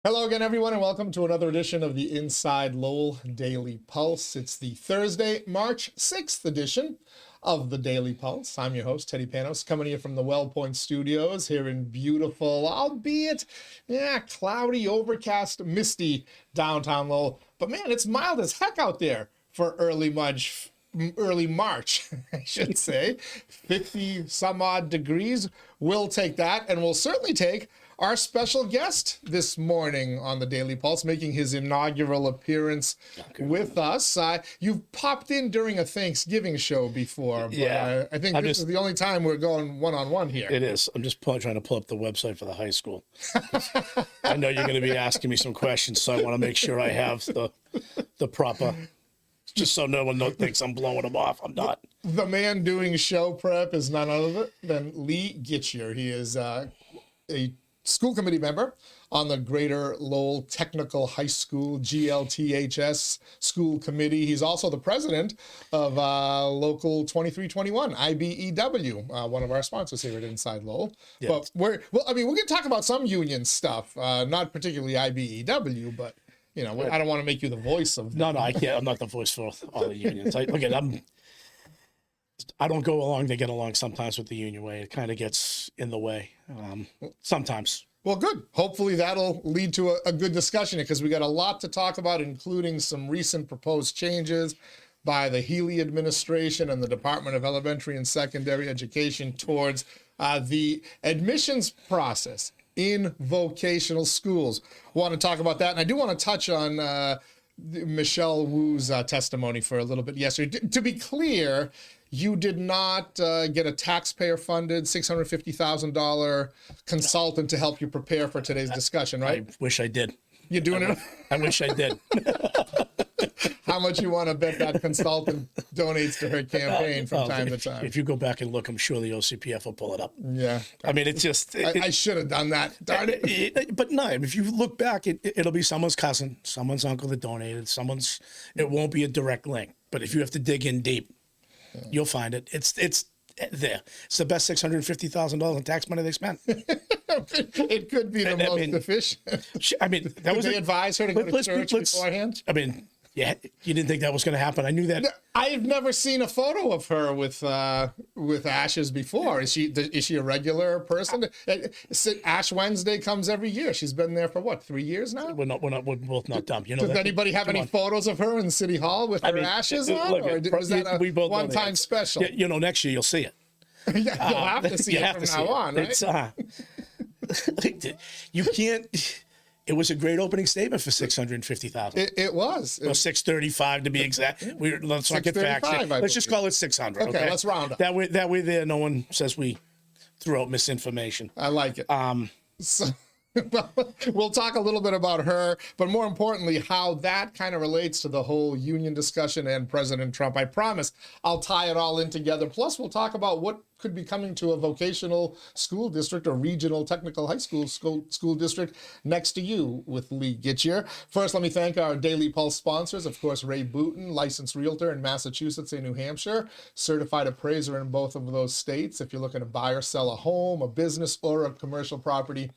Hello again, everyone, and welcome to another edition of the Inside Lowell Daily Pulse. It's the Thursday, March 6th edition of the Daily Pulse. I'm your host, Teddy Panos, coming to you from the WellPoint Studios here in beautiful, albeit, cloudy, overcast, misty downtown Lowell. But man, it's mild as heck out there for early March, I should say. 50 some odd degrees. We'll take that, and we'll certainly take our special guest this morning on the Daily Pulse, making his inaugural appearance with us. You've popped in during a Thanksgiving show before, but I think this is the only time we're going one-on-one here. It is. I'm just trying to pull up the website for the high school. I know you're going to be asking me some questions, so I want to make sure I have the proper, just so no one thinks I'm blowing them off. I'm not. The man doing show prep is none other than Lee Gitschier. He is a school committee member on the Greater Lowell Technical High School GLTHS School Committee. He's also the president of Local 2321, IBEW, one of our sponsors here at Inside Lowell. Yeah. But we're going to talk about some union stuff, not particularly IBEW, but I don't want to make you the voice of. No, I can't. I'm not the voice for all the unions. I don't go along to get along sometimes with the union way. It kind of gets in the way sometimes. Well, good. Hopefully that'll lead to a good discussion because we got a lot to talk about, including some recent proposed changes by the Healy administration and the Department of Elementary and Secondary Education towards the admissions process in vocational schools. Want to talk about that, and I do want to touch on Michelle Wu's testimony for a little bit yesterday. To be clear, you did not get a taxpayer-funded $650,000 consultant to help you prepare for today's discussion, right? I wish I did. You're doing it? I wish I did. How much you want to bet that consultant donates to her campaign from time to time? If you go back and look, I'm sure the OCPF will pull it up. Yeah. I mean, it's just... I should have done that. Darn it. But no, if you look back, it'll be someone's cousin, someone's uncle that donated, it won't be a direct link. But if you have to dig in deep, you'll find it. It's there. It's the best $650,000 in tax money they spent. It could be the most efficient. I mean, that was they advise her to go to church beforehand. I mean, yeah, you didn't think that was going to happen. I knew that. I've never seen a photo of her with Ashes before. Is she a regular person? Ash Wednesday comes every year. She's been there for what, 3 years now? We're both not dumb. Does anybody have any photos of her in City Hall with her ashes on, or was that a one-time special? Yeah, next year you'll see it. Yeah, you'll have to see it from now on, right? You can't. It was a great opening statement for $650,000. It was. Well, $635 to be exact. Let's not get facts. Let's just call it $600. Okay, let's round up. That way, there no one says we threw out misinformation. I like it. We'll talk a little bit about her, but more importantly, how that kind of relates to the whole union discussion and President Trump. I promise I'll tie it all in together. Plus, we'll talk about what could be coming to a vocational school district or regional technical high school district next to you with Lee Gitschier. First, let me thank our Daily Pulse sponsors. Of course, Ray Booten, licensed realtor in Massachusetts and New Hampshire, certified appraiser in both of those states. If you're looking to buy or sell a home, a business, or a commercial property,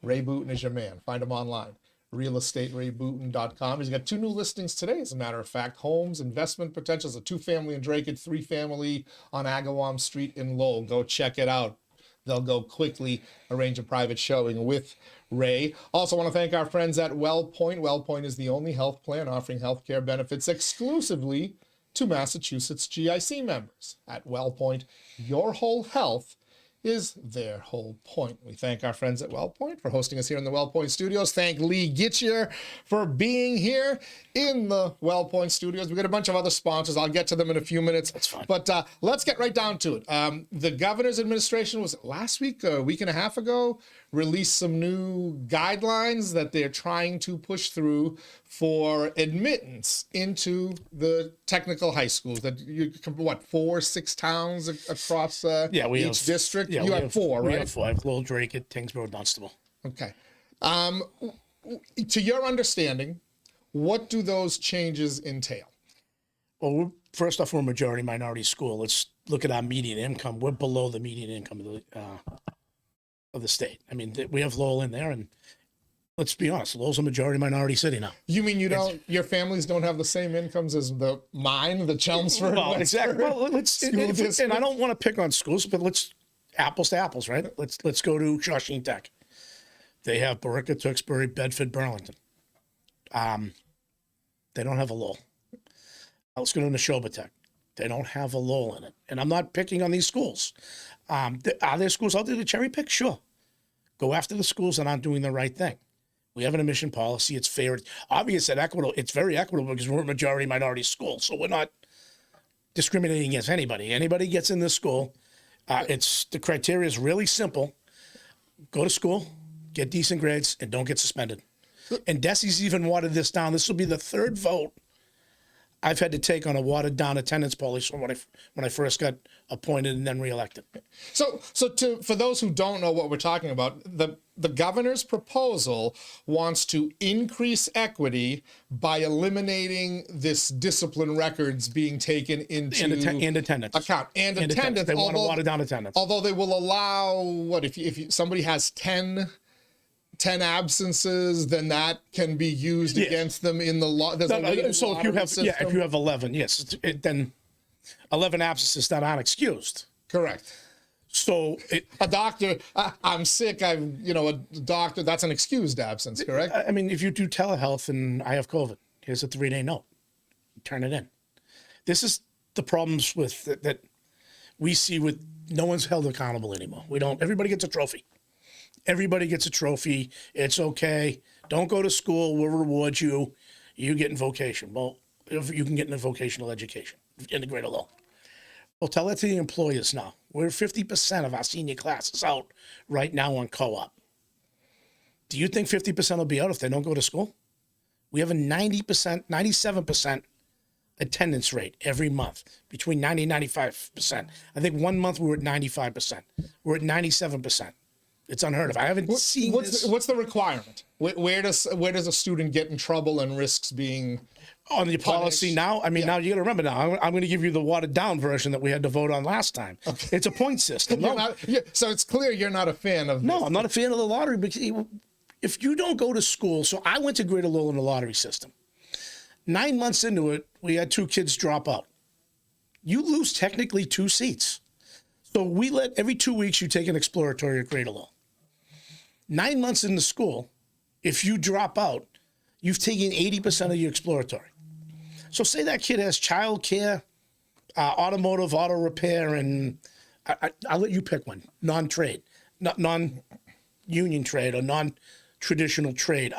Ray Booten is your man. Find him online, realestaterayBooten.com. He's got 2 new listings today, as a matter of fact. Homes, investment potentials, a 2-family in Drake, 3-family on Agawam Street in Lowell. Go check it out. They'll go quickly arrange a private showing with Ray. Also want to thank our friends at WellPoint. WellPoint is the only health plan offering healthcare benefits exclusively to Massachusetts GIC members. At WellPoint, your whole health is their whole point. We thank our friends at WellPoint for hosting us here in the WellPoint Studios. Thank Lee Gitschier for being here in the WellPoint Studios. We've got a bunch of other sponsors. I'll get to them in a few minutes. That's fine. But let's get right down to it. The governor's administration, was it last week, a week and a half ago, released some new guidelines that they're trying to push through for admittance into the technical high schools. That you, 4-6 towns across each district? Yeah, you have 4, right? We have 4. I have Lowell, Drake, Tingsboro, Dunstable. Okay. To your understanding, what do those changes entail? Well, first off, we're a majority minority school. Let's look at our median income. We're below the median income of the state. I mean, we have Lowell in there, and let's be honest, Lowell's a majority minority city now. You mean your families don't have the same incomes as mine, the Chelmsford? Well, exactly. Well, and I don't want to pick on schools, but let's apples to apples, right? Let's go to Shawshene Tech. They have Barica, Tewksbury, Bedford, Burlington. They don't have a Lowell. Let's go to Neshoba Tech. They don't have a Lowell in it. And I'm not picking on these schools. Are there schools out there to cherry pick? Sure. Go after the schools that aren't doing the right thing. We have an admission policy. It's fair. Obvious and equitable. It's very equitable because we're a majority minority school. So we're not discriminating against anybody. Anybody gets in this school. The criteria is really simple. Go to school, get decent grades, and don't get suspended. And Desi's even watered this down. This will be the third vote I've had to take on a watered down attendance policy when I first got appointed and then reelected. So for those who don't know what we're talking about, the governor's proposal wants to increase equity by eliminating this discipline records being taken into and attendance account and attendance. They want to water down attendance. Although they will allow if somebody has 10 absences, then that can be used against them in the law. So if you have 11, yes, then 11 absences that aren't excused. Correct. So a doctor, I'm sick. A doctor. That's an excused absence. Correct. I mean, if you do telehealth and I have COVID, here's a 3-day note. Turn it in. This is the problems with that we see with no one's held accountable anymore. We don't. Everybody gets a trophy. Everybody gets a trophy. It's okay. Don't go to school. We'll reward you. You get in vocation. Well, if you can get in a vocational education, integrate alone. Well, tell that to the employers now. We're 50% of our senior class is out right now on co-op. Do you think 50% will be out if they don't go to school? We have a 90%, 97% attendance rate every month, between 90 and 95%. I think 1 month we were at 95%. We're at 97%. It's unheard of. I haven't seen this. What's the requirement? Where does a student get in trouble and risks being on the policy now? I mean, now you got to remember. Now I'm going to give you the watered down version that we had to vote on last time. Okay. It's a point system. So it's clear you're not a fan of. No, I'm not a fan of the lottery because if you don't go to school, so I went to Greater Lowell in the lottery system. 9 months into it, we had 2 kids drop out. You lose technically 2 seats. So we let every 2 weeks you take an exploratory at Greater Lowell. 9 months into school, if you drop out, you've taken 80% of your exploratory. So say that kid has child care, automotive, auto repair, and I'll let you pick one, non-trade, non-union trade or non-traditional trade,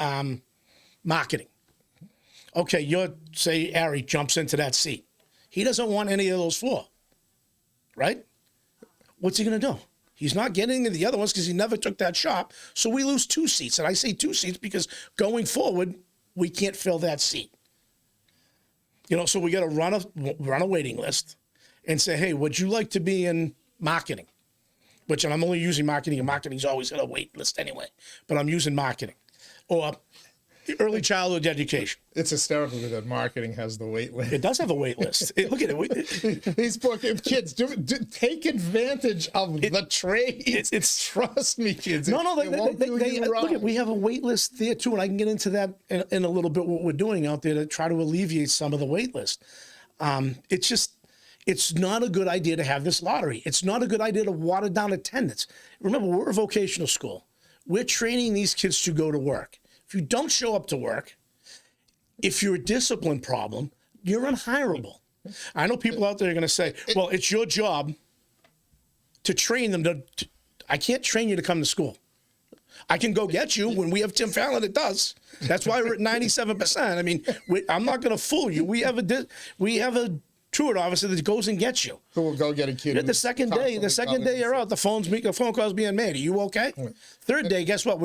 marketing. Okay, say Ari jumps into that seat. He doesn't want any of those 4, right? What's he going to do? He's not getting into the other ones because he never took that shop. So we lose 2 seats. And I say 2 seats because going forward, we can't fill that seat. So we got to run a waiting list and say, hey, would you like to be in marketing? Which, and I'm only using marketing, and marketing's always got a wait list anyway. But I'm using marketing. Or early childhood education. It's hysterical that marketing has the wait list. It does have a wait list. Look at it. These poor kids, take advantage of the trades. Trust me, kids. Look, we have a wait list there too, and I can get into that in a little bit. What we're doing out there to try to alleviate some of the wait list. It's not a good idea to have this lottery. It's not a good idea to water down attendance. Remember, we're a vocational school. We're training these kids to go to work. If you don't show up to work, if you're a discipline problem, you're unhireable. I know people out there are going to say, well, it's your job to train them. I can't train you to come to school. I can go get you when we have Tim Fallon that does. That's why we're at 97%. I mean, I'm not going to fool you. We have a truant officer that goes and gets you. Who will go get a kid. The second day you're out, the phone call's being made. Are you okay? Third day, guess what?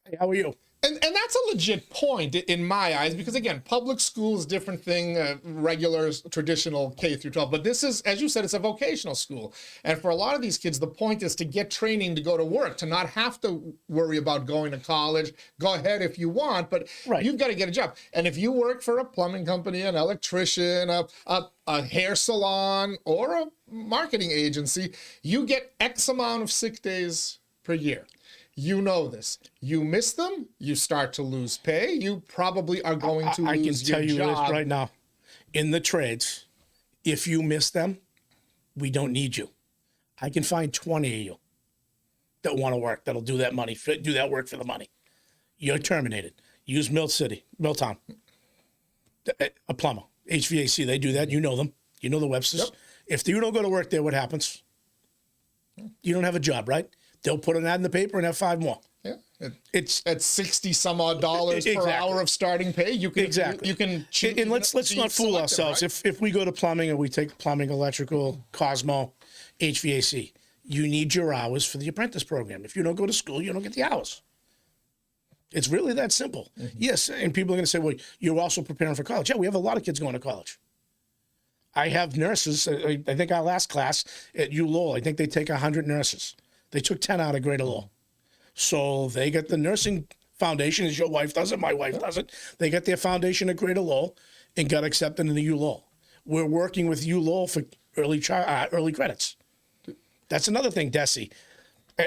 Hey, how are you? And that's a legit point in my eyes, because again, public school is a different thing, regular, traditional K through 12. But this is, as you said, it's a vocational school. And for a lot of these kids, the point is to get training to go to work, to not have to worry about going to college. Go ahead if you want, but you've got to get a job. And if you work for a plumbing company, an electrician, a hair salon, or a marketing agency, you get X amount of sick days per year. You know this. You miss them, you start to lose pay. You probably are going to I can lose your tell you job. this right now. In the trades, if you miss them, we don't need you. I can find 20 of you that want to work, that'll do that money, do that work for the money. You're terminated. Use Milltown. A plumber, HVAC, they do that. You know them. You know the Websters. Yep. If you don't go to work there, what happens? You don't have a job, right? They'll put an ad in the paper and have 5 more. Yeah. It's At 60 some odd dollars per Exactly. hour of starting pay, you can you can choose. And let's not fool selective, ourselves. right? If we go to plumbing and we take plumbing, electrical, Cosmo, HVAC, you need your hours for the apprentice program. If you don't go to school, you don't get the hours. It's really that simple. Yes, and people are going to say, well, you're also preparing for college. Yeah, we have a lot of kids going to college. I have nurses. I think our last class at IBEW Local, I think they take 100 nurses. They took 10 out of Greater Lowell. So they get the nursing foundation, as your wife does it, my wife does it. They get their foundation at Greater Lowell and got accepted into IBEW Local. We're working with IBEW Local for early credits. That's another thing, Desi,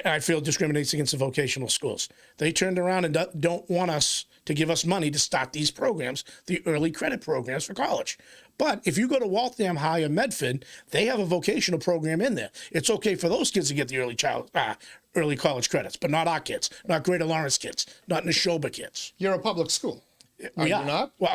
I feel discriminates against the vocational schools. They turned around and don't want us to give us money to start these programs, the early credit programs for college. But if you go to Waltham High or Medford, they have a vocational program in there. It's okay for those kids to get the early college credits, but not our kids, not Greater Lawrence kids, not Neshoba kids. You're a public school. We Are are you not? Well,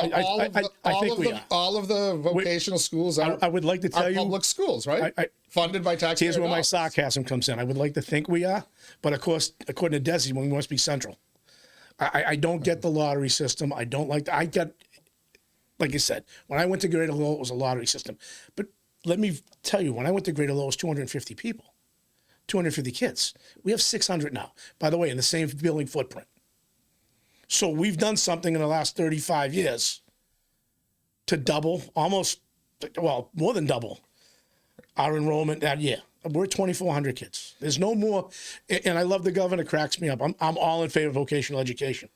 I think we are. All of the vocational schools are, I would like to tell you, public schools, right? Funded by taxpayers. Here's where my dollars. sarcasm comes in. I would like to think we are, but of course, according to Desi, we must be central. I don't get the lottery system. I don't like. I get, like I said, when I went to Greater Lowell, it was a lottery system. But let me tell you, when I went to Greater Lowell, it was 250 people, 250 kids. We have 600 now. By the way, in the same building footprint. So we've done something in the last 35 years to double, almost, well, more than double our enrollment that year. We're 2,400 kids. There's no more, and I love the governor, cracks me up. I'm all in favor of vocational education.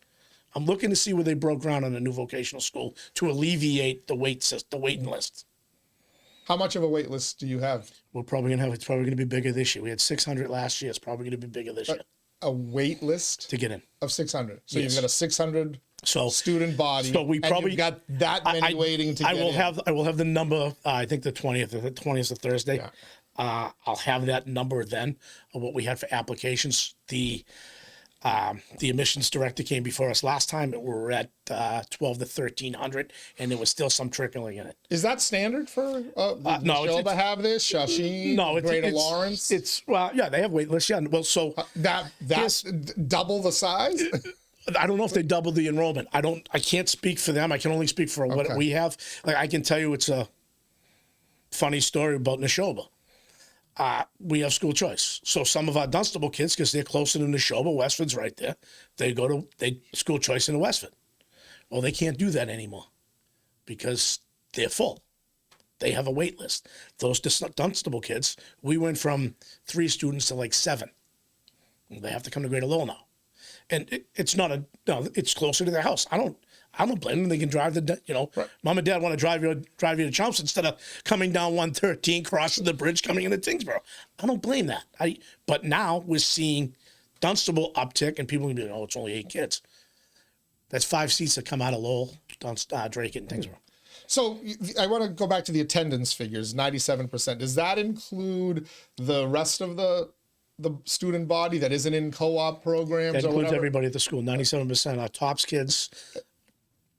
I'm looking to see where they broke ground on a new vocational school to alleviate the waiting list. How much of a wait list do you have? It's probably going to be bigger this year. We had 600 last year. It's probably going to be bigger this year. A wait list To get in. of 600. So Yes. you've got a 600 student body. So we probably and you've got that many waiting to get in. I will have the number. I think the 20th. The 20th is a Thursday. Yeah. I'll have that number then of what we had for applications. The admissions director came before us last time. We were at 12 to 1,300, and there was still some trickling in it. Is that standard for no, Neshoba have this? Shawsheen? No, Greater Lawrence? Well, yeah, they have wait lists. Yeah, well, so That's double the size? I don't know if they doubled the enrollment. I can't speak for them. I can only speak for what we have. Like, I can tell you, it's a funny story about Neshoba. We have school choice. So some of our Dunstable kids, because they're closer to Neshoba, Westford's right there, they go to school choice in Westford. Well, they can't do that anymore because they're full. They have a wait list. Those Dunstable kids, we went from 3 students to like 7. They have to come to Greater Lowell now. And it's closer to their house. I don't blame them. They can drive Right. Mom and Dad want to drive you to Chumps instead of coming down 113, crossing the bridge, coming into Tingsboro. I don't blame that. But now we're seeing Dunstable uptick, and people are going to be, it's only 8 kids. That's 5 seats that come out of Lowell, Drake, and Tingsboro. So I want to go back to the attendance figures, 97%. Does that include the rest of the student body that isn't in co-op programs That or includes whatever? everybody at the school. 97%. Our tops kids,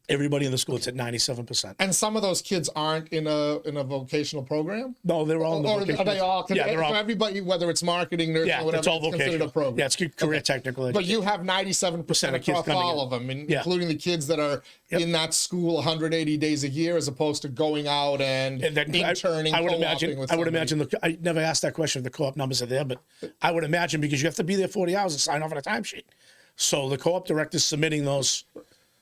everybody in the school, it's at 97%. And some of those kids aren't in a vocational program? No, they're all in the Or vocational. are they all? Yeah, they're all. So everybody, whether it's marketing, nursing, Yeah, or whatever, it's all considered vocational. a program. Yeah, it's career technical But education. you have 97% of kids across coming all in. of them, Yeah. including the kids that are in that school 180 days a year, as opposed to going out and interning. I would co-oping imagine. with I would somebody. imagine. I never asked that question if the co-op numbers are there, but I would imagine because you have to be there 40 hours and sign off on a timesheet. So the co-op director's submitting those.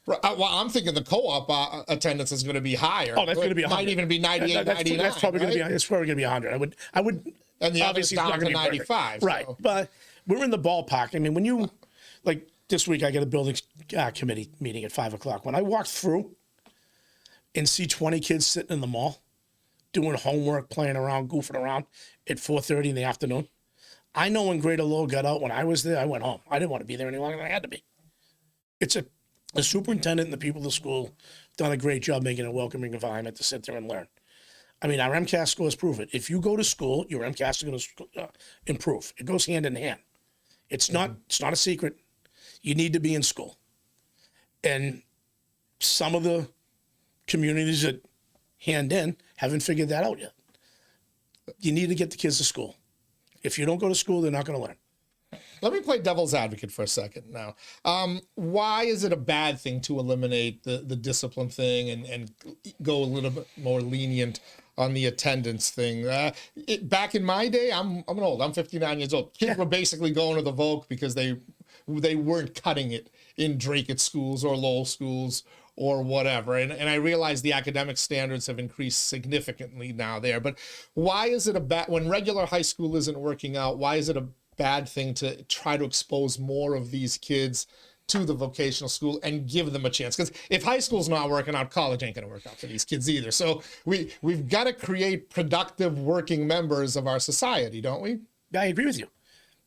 Right, well, I'm thinking the co-op attendance is going to be higher. Oh, that's going to be 100. Might even be 98, 99. That's probably going to right? be. It's probably going to be 100. I would. And the others obviously it's down not to gonna be perfect. 95. Right, so. but we're in the ballpark. I mean, when you like this week, I got a building committee meeting at 5:00. When I walk through and see 20 kids sitting in the mall doing homework, playing around, goofing around at 4:30 in the afternoon, I know when Greater Lowell got out, when I was there, I went home. I didn't want to be there any longer than I had to be. It's the superintendent and the people of the school done a great job making a welcoming environment to sit there and learn. I mean, our MCAS scores prove it. If you go to school, your MCAS is going to improve. It goes hand in hand. It's not a secret. You need to be in school. And some of the communities that hand in haven't figured that out yet. You need to get the kids to school. If you don't go to school, they're not going to learn. Let me play devil's advocate for a second now. Why is it a bad thing to eliminate the discipline thing and go a little bit more lenient on the attendance thing? Back in my day, I'm old. I'm 59 years old. Kids were basically going to the Voc because they weren't cutting it in Dracut schools or Lowell schools or whatever. And I realize the academic standards have increased significantly now there. But why is it when regular high school isn't working out, why is it a bad thing to try to expose more of these kids to the vocational school and give them a chance? Because if high school's not working out, college ain't going to work out for these kids either. So we've got to create productive working members of our society, don't we? I agree with you.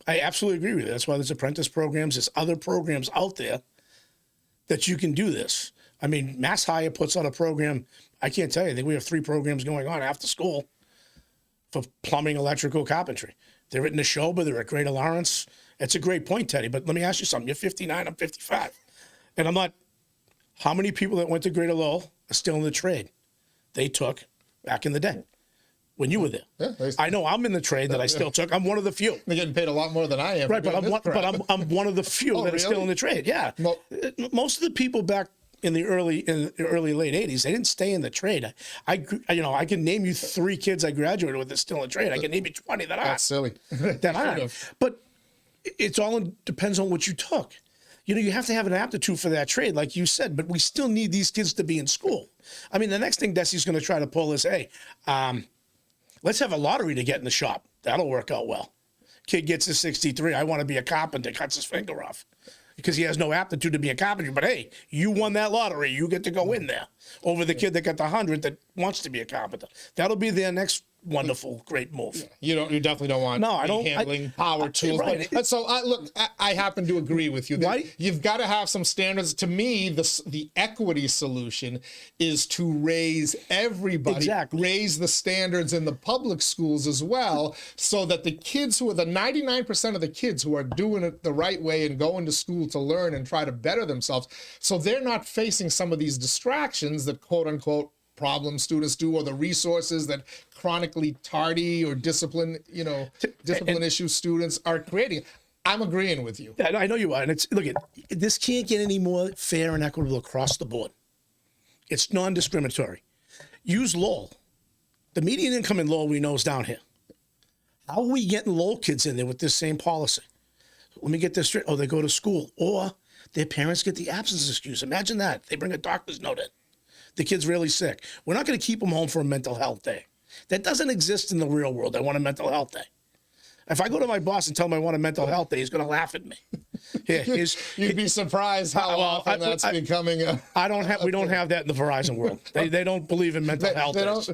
I absolutely agree with you. That's why there's apprentice programs. There's other programs out there that you can do this. I mean, Mass Hire puts out a program. I can't tell you. I think we have 3 programs going on after school for plumbing, electrical, carpentry. They're in the show, but they're at Greater Lawrence. It's a great point, Teddy. But let me ask you something. You're 59, I'm 55. And I'm not, how many people that went to Greater Lowell are still in the trade they took back in the day when you were there? Yeah, I know I'm in the trade that I still took. I'm one of the few. They're getting paid a lot more than I am. Right, but I'm one of the few that are still really? in the trade. Yeah. Most of the people back in the early late 80s, they didn't stay in the trade. I can name you 3 kids I graduated with that's still in the trade. I can name you 20 that are. That's silly. That are. But it's all depends on what you took. You have to have an aptitude for that trade, like you said, but we still need these kids to be in school. I mean, the next thing Desi's going to try to pull is, hey, let's have a lottery to get in the shop. That'll work out well. Kid gets his 63. I want to be a carpenter, cuts his finger off because he has no aptitude to be a carpenter. But hey, you won that lottery. You get to go in there over the kid that got the 100 that wants to be a carpenter. That'll be their next wonderful, great move. You definitely don't want handling power tools. Right. But, so I happen to agree with you. Right. You've got to have some standards. To me, the equity solution is to raise everybody, raise the standards in the public schools as well, so that the kids who are the 99% of the kids who are doing it the right way and going to school to learn and try to better themselves, so they're not facing some of these distractions that quote unquote problem students do, or the resources that chronically tardy or discipline issue students are creating. I'm agreeing with you. Yeah, I know you are. And this can't get any more fair and equitable across the board. It's non-discriminatory. Use Lowell. The median income in Lowell we know is down here. How are we getting Lowell kids in there with this same policy? Let me get this straight. Oh, they go to school, or their parents get the absence excuse. Imagine that. They bring a doctor's note in. The kid's really sick. We're not going to keep them home for a mental health day. That doesn't exist in the real world. I want a mental health day. If I go to my boss and tell him I want a mental health day, he's going to laugh at me. You'd be surprised how often that's becoming a... We don't have that in the Verizon world. They don't believe in mental health days.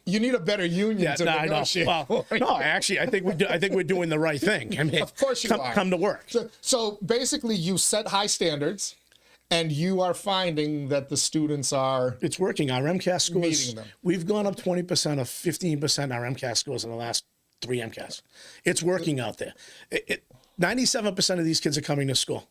You need a better union to negotiate. Well, no, actually, I think we're doing the right thing. I mean, of course you are. Come to work. So basically, you set high standards, and you are finding that the students are... It's working. Our MCAS scores, meeting them. We've gone up 20% or 15% our MCAS scores in the last 3 MCAS. It's working out there. 97% of these kids are coming to school.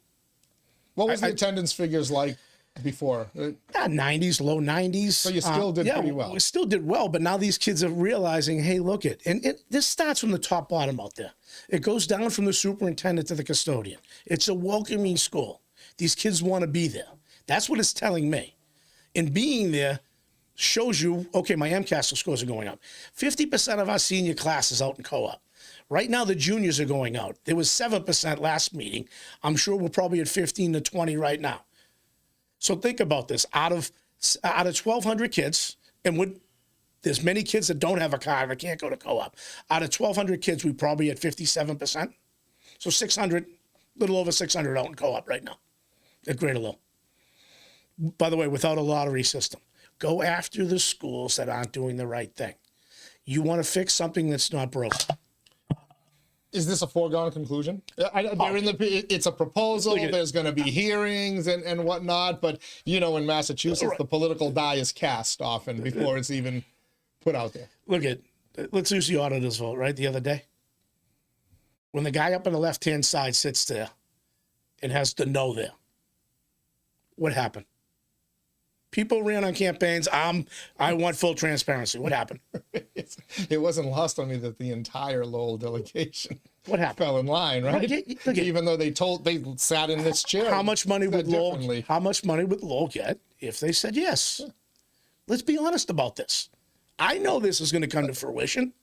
What was the attendance figures like before? 90s, low 90s. So you still did pretty well. We still did well, but now these kids are realizing, hey, look it. And this starts from the top bottom out there. It goes down from the superintendent to the custodian. It's a welcoming school. These kids want to be there. That's what it's telling me. And being there shows you, okay, my MCAS scores are going up. 50% of our senior class is out in co-op. Right now, the juniors are going out. There was 7% last meeting. I'm sure we're probably at 15 to 20 right now. So think about this. Out of 1,200 kids, and there's many kids that don't have a car that can't go to co-op. Out of 1,200 kids, we probably at 57%. So 600, little over 600 out in co-op right now at Greater Lowell. By the way, without a lottery system. Go after the schools that aren't doing the right thing. You want to fix something that's not broken. Is this a foregone conclusion? They're in it's a proposal. There's going to be hearings and whatnot. But, you know, in Massachusetts, the political die is cast often before it's even put out there. Let's use the auditor's vote, right, the other day. When the guy up on the left-hand side sits there and has the no there, what happened? People ran on campaigns. I want full transparency. What happened? It wasn't lost on me that the entire Lowell delegation fell in line, right? Even though they sat in this chair. How much money would Lowell get if they said yes? Let's be honest about this. I know this is going to come to fruition.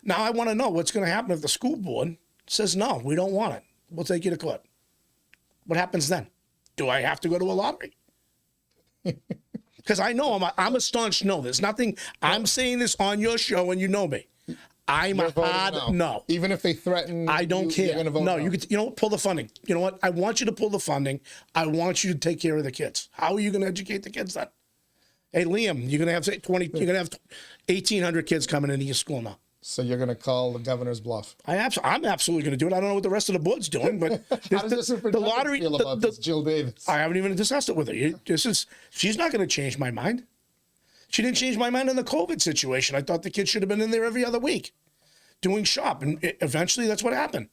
Now I want to know what's going to happen if the school board says no, we don't want it. We'll take you to court. What happens then? Do I have to go to a lottery? Because I know I'm a staunch no. There's nothing. I'm saying this on your show, and you know me. I'm a hard no. Even if they threaten, I don't care. You're gonna vote no. You could. You know what? Pull the funding. You know what? I want you to pull the funding. I want you to take care of the kids. How are you going to educate the kids then? Hey, Liam, you're going to have 20. You're going to have 1,800 kids coming into your school now. So you're going to call the governor's bluff? I'm absolutely going to do it. I don't know what the rest of the board's doing, but how does the lottery feel about this, Jill Davis? I haven't even discussed it with her. She's not going to change my mind. She didn't change my mind in the COVID situation. I thought the kids should have been in there every other week doing shop, and eventually that's what happened,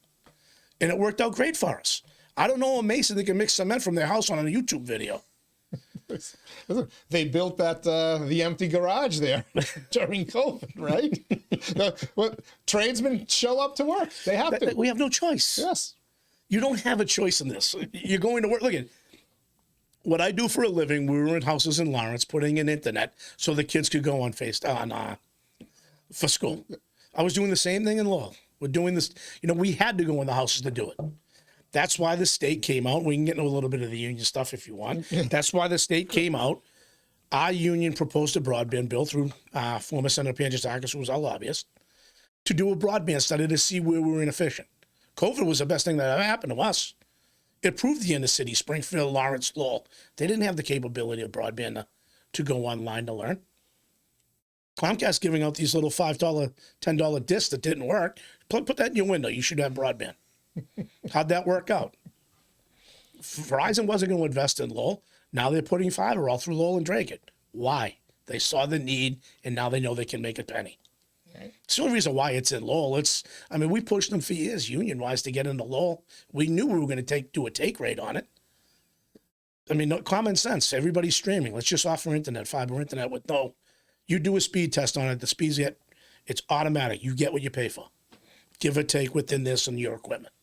and it worked out great for us. I don't know a mason that can mix cement from their house on a YouTube video. They built the empty garage there during COVID, right? Tradesmen show up to work. They have to. We have no choice. Yes. You don't have a choice in this. You're going to work. Look at what I do for a living. We were in houses in Lawrence putting in internet so the kids could go on for school. I was doing the same thing in Lowell. We're doing this. You know, we had to go in the houses to do it. That's why the state came out. We can get into a little bit of the union stuff if you want. That's why the state came out. Our union proposed a broadband bill through former Senator Pangisakis, who was our lobbyist, to do a broadband study to see where we were inefficient. COVID was the best thing that ever happened to us. It proved the inner city, Springfield, Lawrence, Lowell, they didn't have the capability of broadband to go online to learn. Comcast giving out these little $5, $10 discs that didn't work. Put that in your window. You should have broadband. How'd that work out? Verizon wasn't going to invest in Lowell. Now they're putting fiber all through Lowell and Dragon. Why? They saw the need, and now they know they can make a penny. Right. It's the only reason why it's in Lowell. We pushed them for years, union-wise, to get into Lowell. We knew we were going to do a take rate on it. Common sense. Everybody's streaming. Let's just offer internet, fiber internet with no. You do a speed test on it. The speeds it's automatic. You get what you pay for. Give or take within this and your equipment.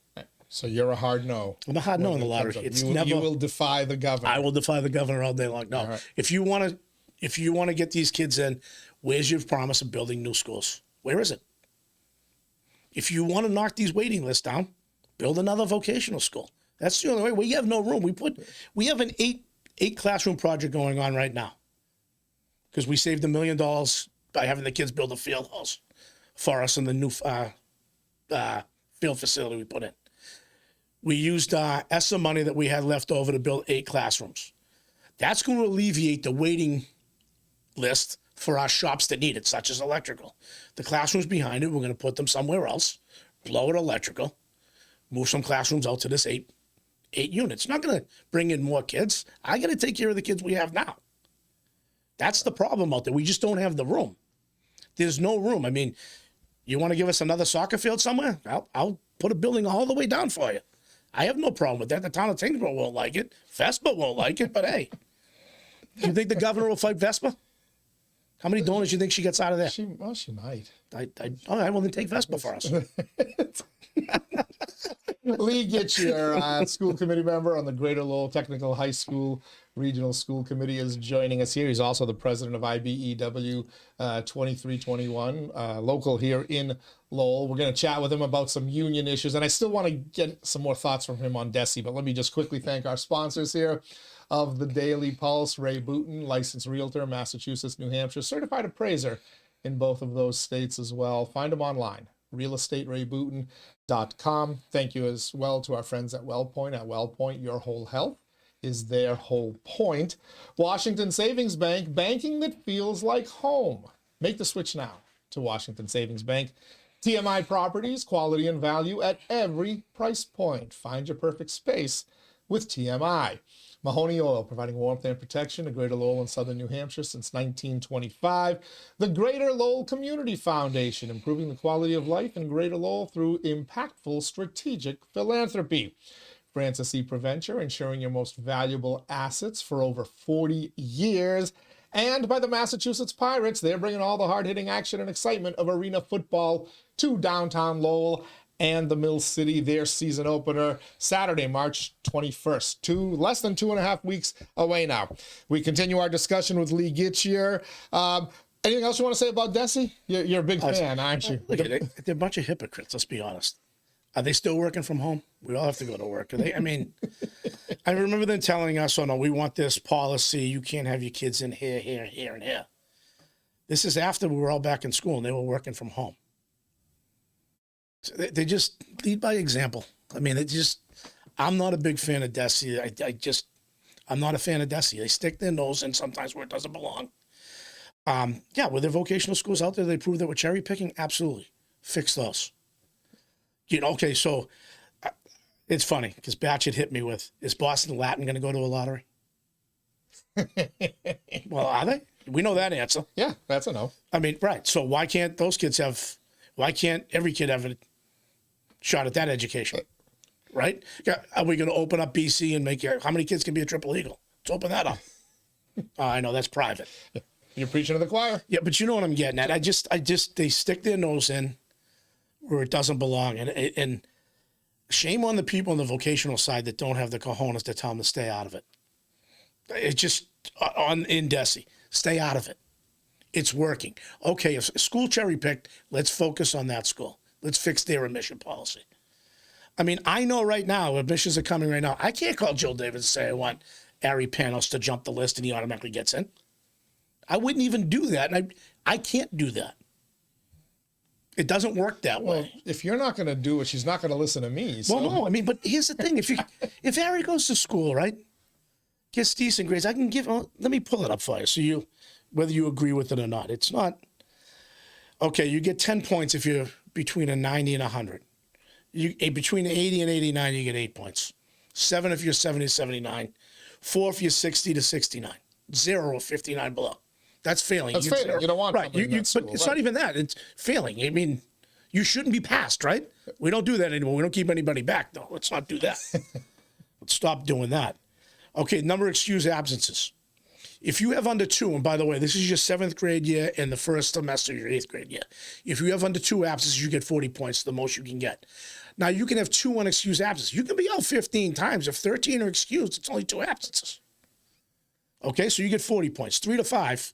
So you're a hard no. I'm a hard no in the lottery. You will defy the governor. I will defy the governor all day long. No, right. If you want to get these kids in, where's your promise of building new schools? Where is it? If you want to knock these waiting lists down, build another vocational school. That's the only way. We have no room. We have an eight classroom project going on right now because we saved $1 million by having the kids build a field house for us in the new field facility we put in. We used ESSA money that we had left over to build 8 classrooms. That's going to alleviate the waiting list for our shops that need it, such as electrical. The classrooms behind it, we're going to put them somewhere else, blow it electrical, move some classrooms out to this 8 units. Not going to bring in more kids. I got to take care of the kids we have now. That's the problem out there. We just don't have the room. There's no room. You want to give us another soccer field somewhere? I'll put a building all the way down for you. I have no problem with that. The town of Tingsboro won't like it. Vespa won't like it, but hey. Do you think the governor will fight Vespa? How many donors do you think she gets out of there? She might. All right, well, then take Vespa for us. Lee Gitschier, school committee member on the Greater Lowell Technical High School Regional School Committee, is joining us here. He's also the president of IBEW 2321 Local here in Lowell. We're going to chat with him about some union issues, and I still want to get some more thoughts from him on DESE, but let me just quickly thank our sponsors here of the Daily Pulse. Ray Booton, licensed realtor, Massachusetts, New Hampshire, certified appraiser in both of those states as well. Find him online, realestaterayBooton.com. Thank you as well to our friends at WellPoint. At WellPoint, your whole health is their whole point. Washington Savings Bank, banking that feels like home. Make the switch now to Washington Savings Bank. TMI Properties, quality and value at every price point. Find your perfect space with TMI. Mahoney Oil, providing warmth and protection to Greater Lowell and Southern New Hampshire since 1925. The Greater Lowell Community Foundation, improving the quality of life in Greater Lowell through impactful strategic philanthropy. Francis E. Preventure, ensuring your most valuable assets for over 40 years. And by the Massachusetts Pirates, they're bringing all the hard-hitting action and excitement of arena football to downtown Lowell and the Mill City, their season opener, Saturday, March 21st. Less than 2.5 weeks away now. We continue our discussion with Lee Gitschier. Anything else you want to say about Desi? You're a big fan, aren't you? Look, they're a bunch of hypocrites, let's be honest. Are they still working from home? We all have to go to work. Are they? I mean, I remember them telling us, oh, no, we want this policy. You can't have your kids in here, here, here, and here. This is after we were all back in school and they were working from home. So they just lead by example. I mean, I'm not a big fan of Desi. I'm not a fan of Desi. They stick their nose in sometimes where it doesn't belong. Yeah, were there vocational schools out there they prove that we're cherry picking? Absolutely. Fix those. Okay, so it's funny because Batchett hit me with, is Boston Latin going to go to a lottery? Well, are they? We know that answer. Yeah, that's a no. I mean, right. So why can't every kid have a shot at that education? Right? Are we going to open up BC and how many kids can be a triple eagle? Let's open that up. I know that's private. You're preaching to the choir. Yeah, but you know what I'm getting at. They stick their nose in where it doesn't belong. And shame on the people on the vocational side that don't have the cojones to tell them to stay out of it. It's just in Desi, stay out of it. It's working. Okay, if a school cherry picked, let's focus on that school. Let's fix their admission policy. I mean, I know right now, admissions are coming right now. I can't call Jill Davis and say I want Ari Panos to jump the list and he automatically gets in. I wouldn't even do that. And I can't do that. It doesn't work that way. If you're not going to do it, she's not going to listen to me. So. Well, no, I mean, but here's the thing. If Ari goes to school, right, gets decent grades, I can let me pull it up for you so whether you agree with it or not. It's not, okay, you get 10 points if you're between a 90 and 100. Between 80 and 89, you get 8 points. 7 if you're 70 to 79. 4 if you're 60 to 69. 0 if 59 below. That's failing. That's failing. 0. You don't want right. But it's right. not even that. It's failing. I mean, you shouldn't be passed, right? We don't do that anymore. We don't keep anybody back, though. Let's not do that. Let's stop doing that. Okay, number of excused absences. If you have under 2, and by the way, this is your 7th grade year and the first semester of your 8th grade year. If you have under 2 absences, you get 40 points, the most you can get. Now, you can have 2 unexcused absences. You can be out 15 times. If 13 are excused, it's only 2 absences. Okay, so you get 40 points. 3 to 5,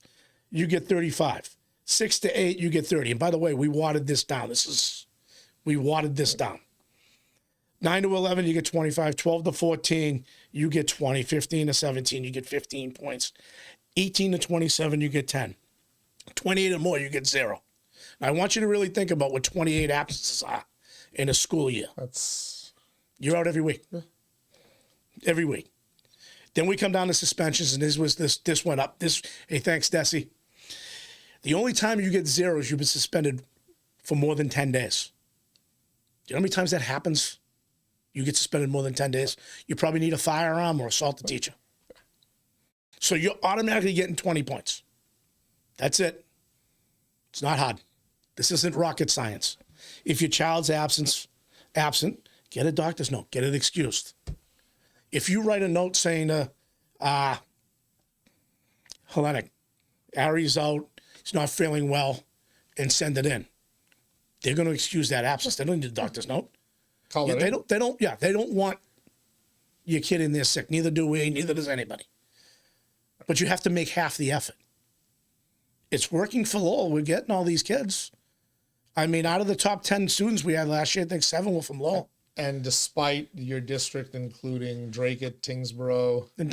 you get 35. 6 to 8, you get 30. And by the way, we watered this down. We watered this down. 9 to 11, you get 25. 12 to 14, you get 20. 15 to 17, you get 15 points. 18 to 27, you get 10. 28 or more, you get 0. Now, I want you to really think about what 28 absences are in a school year. You're out every week. Yeah. Every week. Then we come down to suspensions, and this went up. Hey, thanks, Desi. The only time you get 0 is you've been suspended for more than 10 days. Do you know how many times that happens? You get suspended more than 10 days. You probably need a firearm or assault the teacher. So you're automatically getting 20 points. That's it. It's not hard. This isn't rocket science. If your child's absent, get a doctor's note. Get it excused. If you write a note saying, Hellenic, Ari's out, he's not feeling well, and send it in, they're going to excuse that absence. They don't need a doctor's note. They don't want your kid in there sick. Neither do we. Neither does anybody. But you have to make half the effort. It's working for Lowell. We're getting all these kids. I mean, out of the top 10 students we had last year, I think 7 were from Lowell. And despite your district including Dracut, Tingsboro, and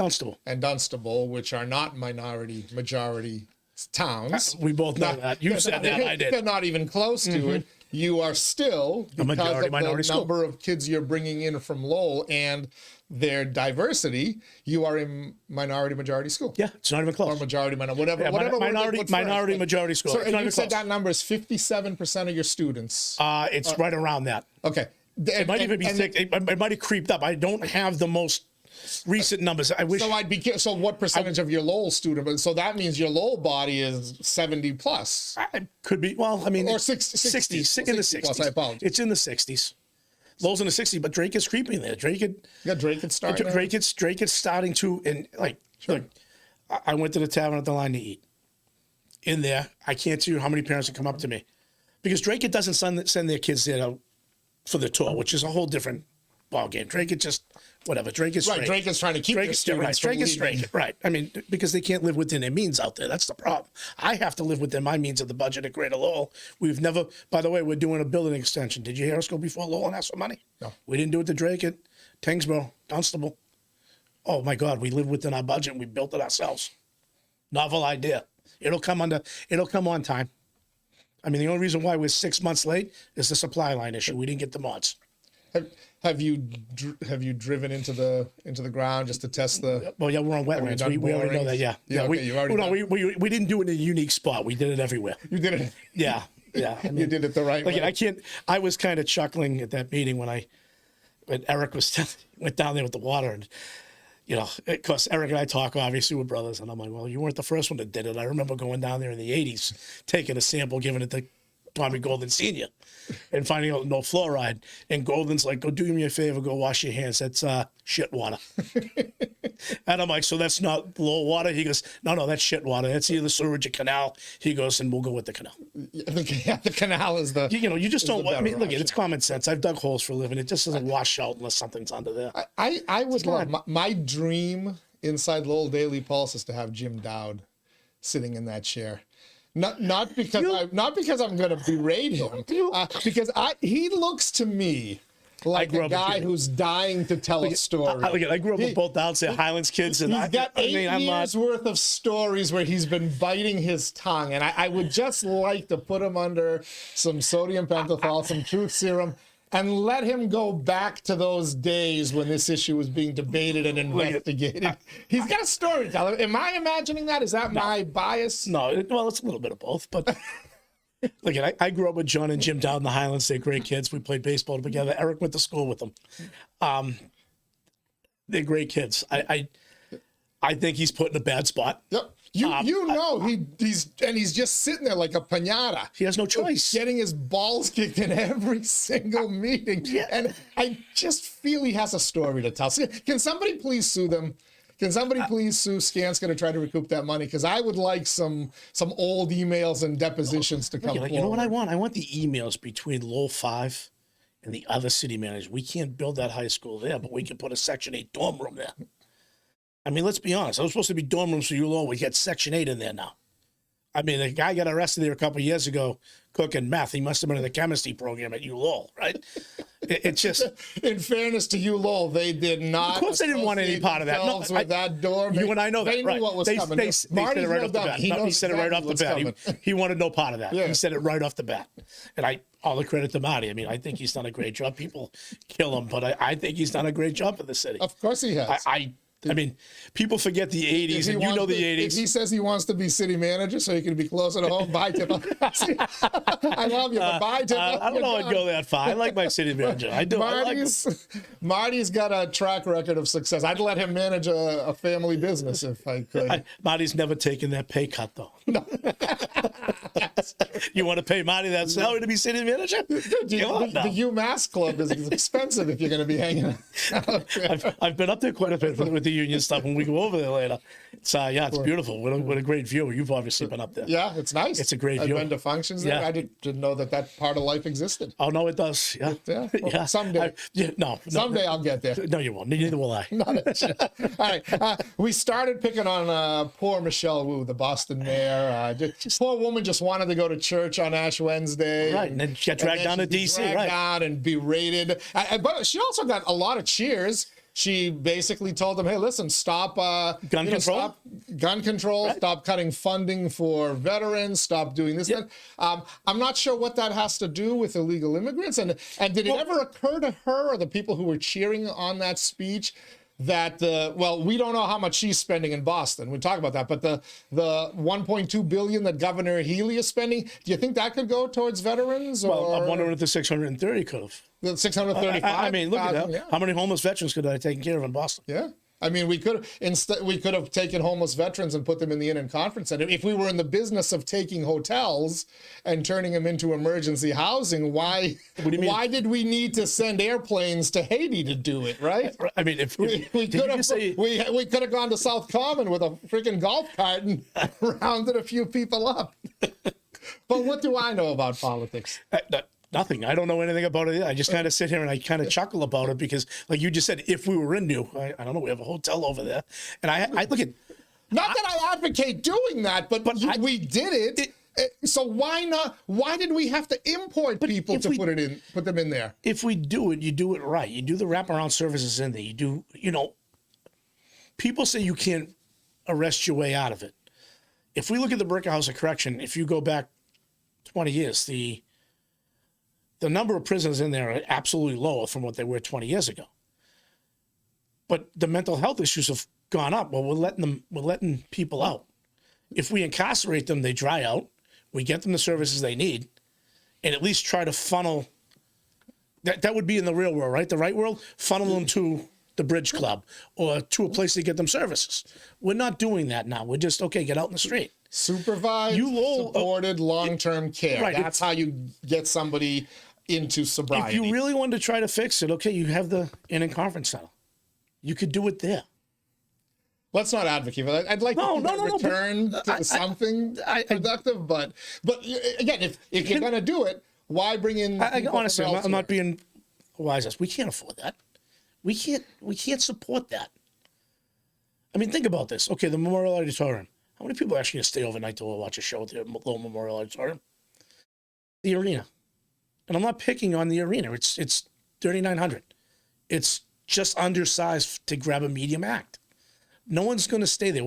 Dunstable, which are not majority towns. We both know that. You said that, I did. They're not even close to it. You are still, because of the number of kids you're bringing in from Lowell and their diversity, you are a minority majority school. Yeah, it's not even close. Or majority minority, whatever. Yeah, whatever minority majority school. So It's and not you even said close. that number is 57% of your students. It's right around that. Okay. It might even be thick. It might have creeped up. I don't have the most recent numbers. I wish. So what percentage of your Lowell student? So that means your Lowell body is 70 plus. It could be. Well, I mean, Or 60 in the 60s. plus, I apologize. It's in the 60s. Lowell's in the 60s, but Drake is creeping there. Drake is starting to, and look, I went to the tavern at the line to eat. In there, I can't tell you how many parents have come up to me, because Drake doesn't send their kids there for the tour, which is a whole different ball game. Drake is just whatever. Drake is Right. straight. Drake is trying to keep Drake the is students Drake from is straight. leaving. Right. I mean, because they can't live within their means out there. That's the problem. I have to live within my means of the budget at Greater Lowell. We've never, by the way, we're doing a building extension. Did you hear us go before Lowell and ask for money? No. We didn't do it to Drake at Tingsboro, Dunstable. Oh my God, we live within our budget and we built it ourselves. Novel idea. It'll come on time. I mean, the only reason why we're 6 months late is the supply line issue. We didn't get the mods. Have you driven into the ground just to test the? Well, yeah, we're on wetlands. We already know that. Yeah, Yeah, okay, you already no, done- we didn't do it in a unique spot. We did it everywhere. You did it. Yeah, yeah. I You mean, did it the right like, way. I was kind of chuckling at that meeting when Eric went down there with the water, and of course, Eric and I talk. Obviously, we're brothers, and I'm like, well, you weren't the first one that did it. I remember going down there in the '80s, taking a sample, giving it to Tommy Golden Sr., and finding out no fluoride. And Golden's like, go do me a favor, go wash your hands. That's shit water. And I'm like, so that's not low water? He goes, no, that's shit water. That's either the sewage or canal. He goes, and we'll go with the canal. The canal is the. You just don't. I mean, look, option. it's common sense. I've dug holes for a living. It just doesn't wash out unless something's under there. I would love my dream inside Lowell Daily Pulse is to have Jim Dowd sitting in that chair. Not because I'm going to berate him, because he looks to me like a guy who's dying to tell a story. I grew up with both Dowds there, Highlands kids, and He's got 8 years worth of stories where he's been biting his tongue, and I would just like to put him under some sodium pentothal, some truth serum, and let him go back to those days when this issue was being debated and investigated. He's got a story to tell. Am I imagining that? Is that my bias? No, well, it's a little bit of both, but look, I grew up with John and Jim Dowd in the Highlands. They're great kids. We played baseball together. Eric went to school with them. They're great kids. I think he's put in a bad spot. Yep. He's just sitting there like a piñata. He has no choice. Getting his balls kicked in every single meeting. Yeah. And I just feel he has a story to tell. Can somebody please sue them? Can somebody please sue Skanska to try to recoup that money? Because I would like some old emails and depositions to come forward. You know what I want? I want the emails between Lowell 5 and the other city managers. We can't build that high school there, but we can put a Section 8 dorm room there. I mean, let's be honest. I was supposed to be dorm rooms for ULO. We got Section 8 in there now. I mean, the guy got arrested there a couple of years ago cooking meth. He must have been in the chemistry program at ULO, right? It's just... In fairness to ULO, they did not... Of course they didn't want any part of that. No, with that dorm. You and I know that, They knew what was coming. They said it right off the bat. He said it right off the bat. He wanted no part of that. Yeah. He said it right off the bat. And all the credit to Marty. I mean, I think he's done a great job. People kill him, but I think he's done a great job for the city. Of course he has. I mean, people forget the 80s, and you know the 80s. If he says he wants to be city manager so he can be closer to home, bye, Tipper. I love you, but bye, Tipper. I don't know I'd go that far. I like my city manager. I do. Marty's got a track record of success. I'd let him manage a family business if I could. Marty's never taken that pay cut, though. No. You want to pay Marty that salary to be city manager? The UMass Club is expensive if you're going to be hanging out. I've been up there quite a bit with the union stuff when we go over there later. It's beautiful. What a great view. You've obviously been up there. Yeah, it's nice. It's a great view. I've been to functions there. Yeah. I didn't know that part of life existed. Oh, no, it does. Yeah. Yeah. Well, someday. Someday I'll get there. No, you won't. Neither will I. All right. We started picking on poor Michelle Wu, the Boston mayor. Poor woman just wanted to go to church on Ash Wednesday. Right. And then she got dragged down to D.C. Right. Down and berated. But she also got a lot of cheers. She basically told them, hey, listen, stop gun control. Right. Stop cutting funding for veterans, stop doing this. Yep. I'm not sure what that has to do with illegal immigrants. And did it ever occur to her or the people who were cheering on that speech that well, we don't know how much she's spending in Boston. We talk about that, but the 1.2 billion that Governor Healy is spending, do you think that could go towards veterans? Or Well, I'm wondering if the 630 could have. the 635? I mean, look at that. Yeah. How many homeless veterans could I have taken care of in Boston? Yeah. I mean, we could have taken homeless veterans and put them in the Inn and Conference Center. If we were in the business of taking hotels and turning them into emergency housing, why did we need to send airplanes to Haiti to do it, right? I mean, if we could have gone to South Common with a freaking golf cart and rounded a few people up. But what do I know about politics? Nothing. I don't know anything about it. I just kind of sit here and I kind of chuckle about it because, like you just said, if we were in New, I don't know, we have a hotel over there, and I look at. Not that I advocate doing that, but we did it. So why not? Why did we have to import people to put them in there? If we do it, you do it right. You do the wraparound services in there. You do, people say you can't arrest your way out of it. If we look at the Bricker House of Correction, if you go back 20 years, the number of prisoners in there are absolutely lower from what they were 20 years ago. But the mental health issues have gone up. Well, we're letting people out. If we incarcerate them, they dry out. We get them the services they need, and at least try to funnel. That would be in the real world, right? The right world, funnel them to the Bridge Club or to a place to get them services. We're not doing that now. We're just, okay, get out in the street. Supervised, supported long-term care. Right. That's how you get somebody into sobriety. If you really wanted to try to fix it, okay, you have the Inn and Conference Center. You could do it there. Let's not advocate for that. I'd like to return to something productive, but again, if you're going to do it, why bring in? Honestly, I'm not being wise. We can't afford that. We can't support that. I mean, think about this. Okay, the Memorial Auditorium. How many people are actually going to stay overnight to watch a show at the little Memorial Auditorium? The arena. And I'm not picking on the arena. It's 3,900. It's just undersized to grab a medium act. No one's going to stay there.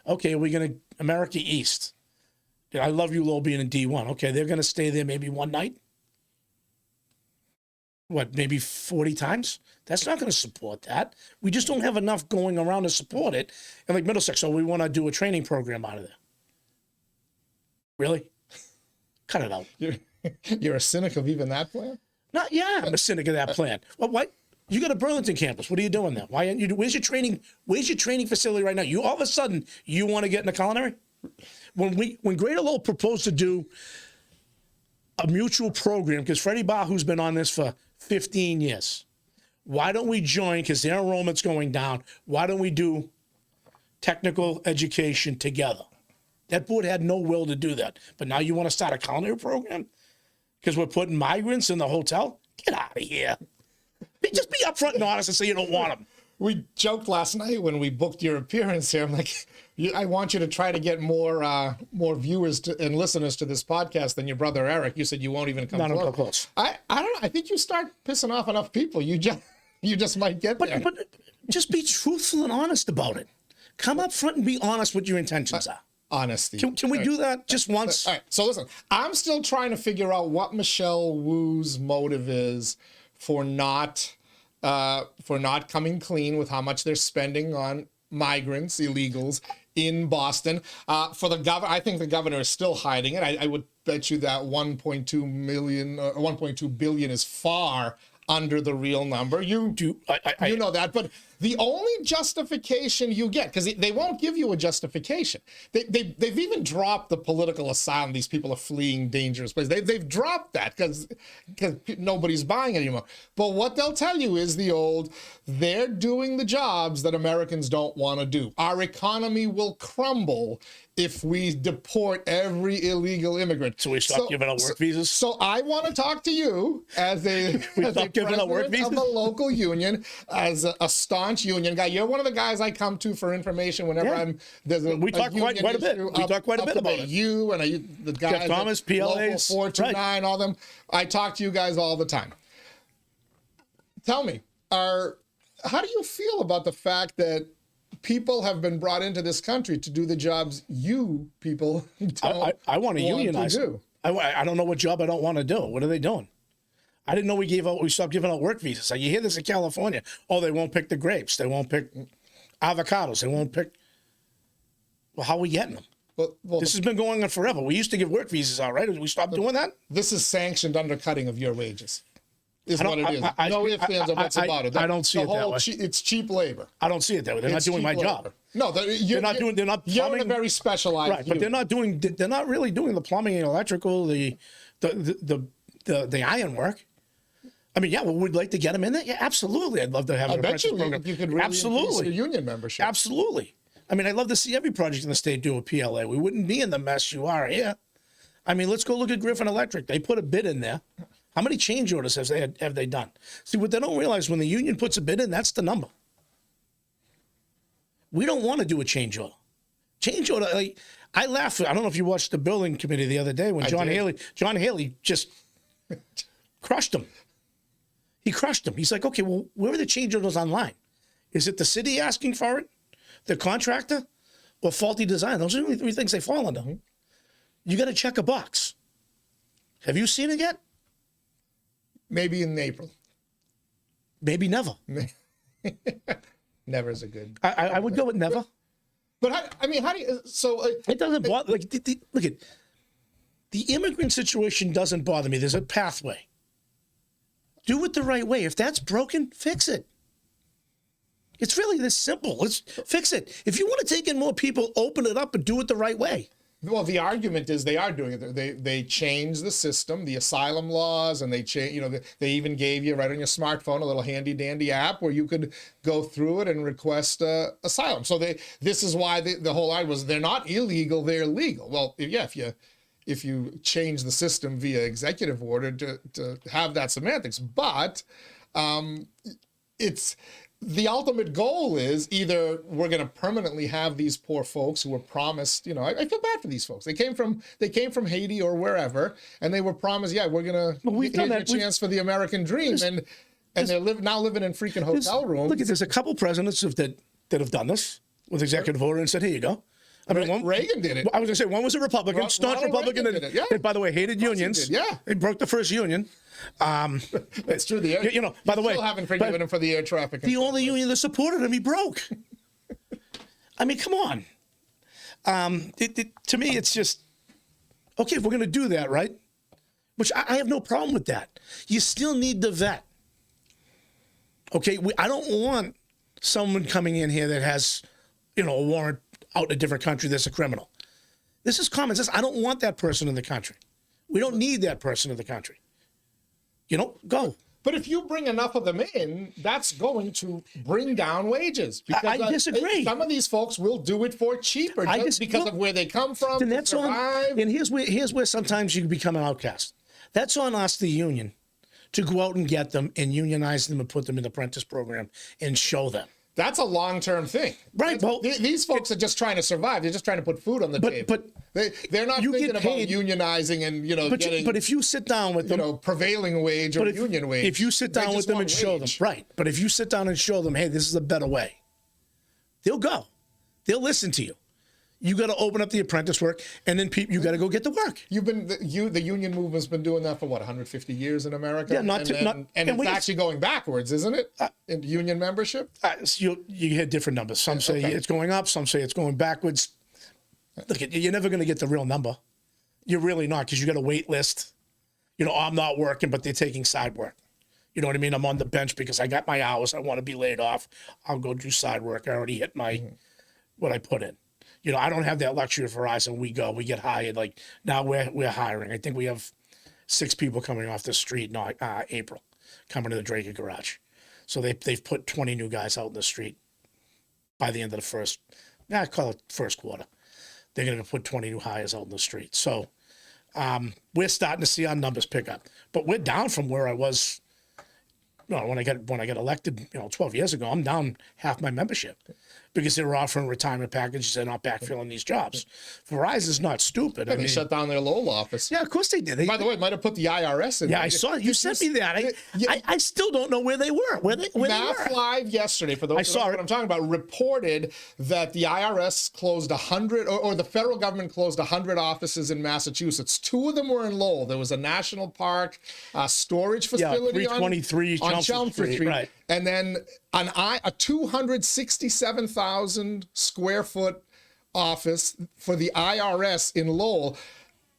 Okay, we're going to America East. I love you, Lowell, being in D1. Okay, they're going to stay there maybe one night. What, maybe 40 times? That's not going to support that. We just don't have enough going around to support it. And like Middlesex, so we want to do a training program out of there. Really? Cut it out. You're a cynic of even that plan? I'm a cynic of that plan. Well, why? You got a Burlington campus. What are you doing there? Why aren't you? Where's your training facility right now? You all of a sudden you want to get in the culinary? When Greater Lowell proposed to do a mutual program, because Freddie Bahu's been on this for 15 years. Why don't we join? Because their enrollment's going down. Why don't we do technical education together? That board had no will to do that. But now you want to start a culinary program? Because we're putting migrants in the hotel? Get out of here. Just be upfront and honest and say you don't want them. We joked last night when we booked your appearance here. I'm like, I want you to try to get more viewers and listeners to this podcast than your brother Eric. You said you won't even come close. Not close. I don't know. I think you start pissing off enough people. You just might get there. But just be truthful and honest about it. Come up front and be honest what your intentions are. Honesty. Can we do that just once? All right. So listen, I'm still trying to figure out what Michelle Wu's motive is for not coming clean with how much they're spending on migrants, illegals in Boston. For the governor, I think the governor is still hiding it. I would bet you that 1.2 million or 1.2 billion is far under the real number. You know that, but the only justification you get, because they won't give you a justification. They've even dropped the political asylum. These people are fleeing dangerous places. They've dropped that because nobody's buying it anymore. But what they'll tell you is they're doing the jobs that Americans don't want to do. Our economy will crumble if we deport every illegal immigrant. So we stop giving out work visas? So I want to talk to you as a president of the local union, as a staunch union guy. You're one of the guys I come to for information whenever there's a we talk quite a bit. We talk quite a bit about it. You and the guys, Jeff Thomas, PLAs, 429, all them. I talk to you guys all the time. Tell me, how do you feel about the fact that people have been brought into this country to do the jobs you people don't I want to unionize. do? I don't know what job I don't want to do. What are they doing? I didn't know we stopped giving out work visas. Like, you hear this in California. Oh, they won't pick the grapes. They won't pick avocados. They won't pick. Well, how are we getting them? Well, This has been going on forever. We used to give work visas out, right? Did we stop doing that? this is sanctioned undercutting of your wages. Is what it is. No ifs, ands, or buts about it. I don't see it that way. It's cheap labor. I don't see it that way. They're not doing my job. No, They're not doing. They're not You're plumbing. in a very specialized. Right, but they're not doing. They're not really doing the plumbing and electrical, the iron work. I mean, yeah, well, we'd like to get them in there. Yeah, absolutely. I'd love to have. I an bet apprentice you program. could really increase your union membership. Absolutely. I mean, I'd love to see every project in the state do a PLA. We wouldn't be in the mess you are here. I mean, let's go look at Griffin Electric. They put a bid in there. How many change orders have they done? See, what they don't realize, when the union puts a bid in, that's the number. We don't want to do a change order. Change order, like, I laugh. I don't know if you watched the building committee the other day when John Haley just crushed him. He crushed him. He's like, okay, well, where are the change orders online? Is it the city asking for it, the contractor, or faulty design? Those are the only three things they fall under. You got to check a box. Have you seen it yet? Maybe in April. Maybe never. Never is a good. I would go with never. But I mean, how do you? So It doesn't bother. Like, look at the immigrant situation. Doesn't bother me. There's a pathway. Do it the right way. If that's broken, fix it. It's really this simple. Let's fix it. If you want to take in more people, open it up and do it the right way. Well, the argument is they are doing it. They changed the system, the asylum laws, and they change. You know, they even gave you right on your smartphone a little handy dandy app where you could go through it and request asylum. So this is why the whole argument was they're not illegal, they're legal. Well, yeah, if you change the system via executive order to have that semantics, but it's. The ultimate goal is either we're going to permanently have these poor folks who were promised, you know, I feel bad for these folks. They came from Haiti or wherever, and they were promised, yeah, we're going to give you a chance for the American dream, and they're now living in freaking hotel rooms. Look, there's a couple presidents that have done this with executive order and said, here you go. I mean, Reagan did it. I was going to say, one was a Republican, staunch Republican, that, by the way, hated unions. Yeah. They broke the first union. It's true. By the way, still haven't forgiven him for the air traffic. The only union that supported him, he broke. I mean, come on. To me, it's just, okay, if we're going to do that, right? Which I have no problem with that. You still need the vet. Okay, I don't want someone coming in here that has, a warrant out in a different country that's a criminal. This is common sense. I don't want that person in the country. We don't need that person in the country. Go. But if you bring enough of them in, that's going to bring down wages. Because I disagree. Some of these folks will do it for cheaper because of where they come from. And that's and here's where sometimes you become an outcast. That's on us, the union, to go out and get them and unionize them and put them in the apprentice program and show them. That's a long-term thing. Right. Well, these folks are just trying to survive. They're just trying to put food on the table. But they're not thinking about unionizing and, getting... But if you sit down with them... prevailing wage or union wage. If you sit down with them and show them... Right. But if you sit down and show them, hey, this is a better way, they'll go. They'll listen to you. You got to open up the apprentice work, and then you got to go get the work. The union movement's been doing that for 150 years in America. Yeah, and it's actually going backwards, isn't it? In union membership. You hear different numbers. Some say it's going up. Some say it's going backwards. Look, you're never going to get the real number. You're really not, because you got a wait list. I'm not working, but they're taking side work. You know what I mean? I'm on the bench because I got my hours. I want to be laid off. I'll go do side work. I already hit what I put in. I don't have that luxury of Verizon. We get hired. Like, now we're hiring. I think we have 6 people coming off the street in April, coming to the Draker garage. So they've put 20 new guys out in the street by the end of I call it first quarter. They're going to put 20 new hires out in the street. So we're starting to see our numbers pick up. But we're down from where I was when I got elected, 12 years ago, I'm down half my membership because they were offering retirement packages. They're not backfilling these jobs. Verizon's not stupid. They shut down their Lowell office. Yeah, of course they did. By the way, it might have put the IRS in. Yeah, I saw it. You sent me that. I still don't know where they were. Math Live yesterday, for those I saw what I'm talking about, reported that the IRS closed 100, or the federal government closed 100 offices in Massachusetts. 2 of them were in Lowell. There was a national park storage facility 323 on Chelmsford Street. Right. And then a 267,000 square foot office for the IRS in Lowell.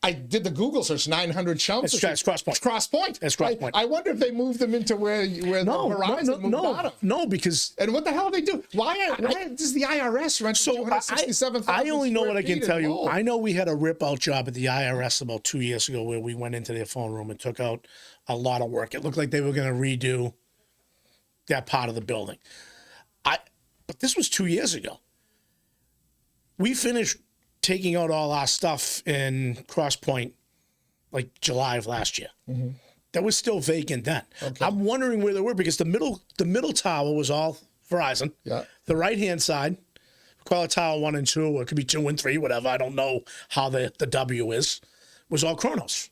I did the Google search, 900 Chelmsford Street. It's Cross Point. Cross Point. It's Cross Point. I wonder if they moved them into where Verizon moved out of. No, because... And what the hell are they doing? Why does the IRS rent 267,000? I only know what I can tell you. Lowell? I know we had a rip-out job at the IRS about 2 years ago where we went into their phone room and took out a lot of work. It looked like they were going to redo that part of the building. But this was 2 years ago. We finished taking out all our stuff in Cross Point like July of last year. Mm-hmm. That was still vacant then. Okay. I'm wondering where they were because the middle tower was all Verizon. Yeah. The right-hand side, call it Tower 1 and 2, or it could be 2 and 3, whatever. I don't know how the W is, was all Kronos.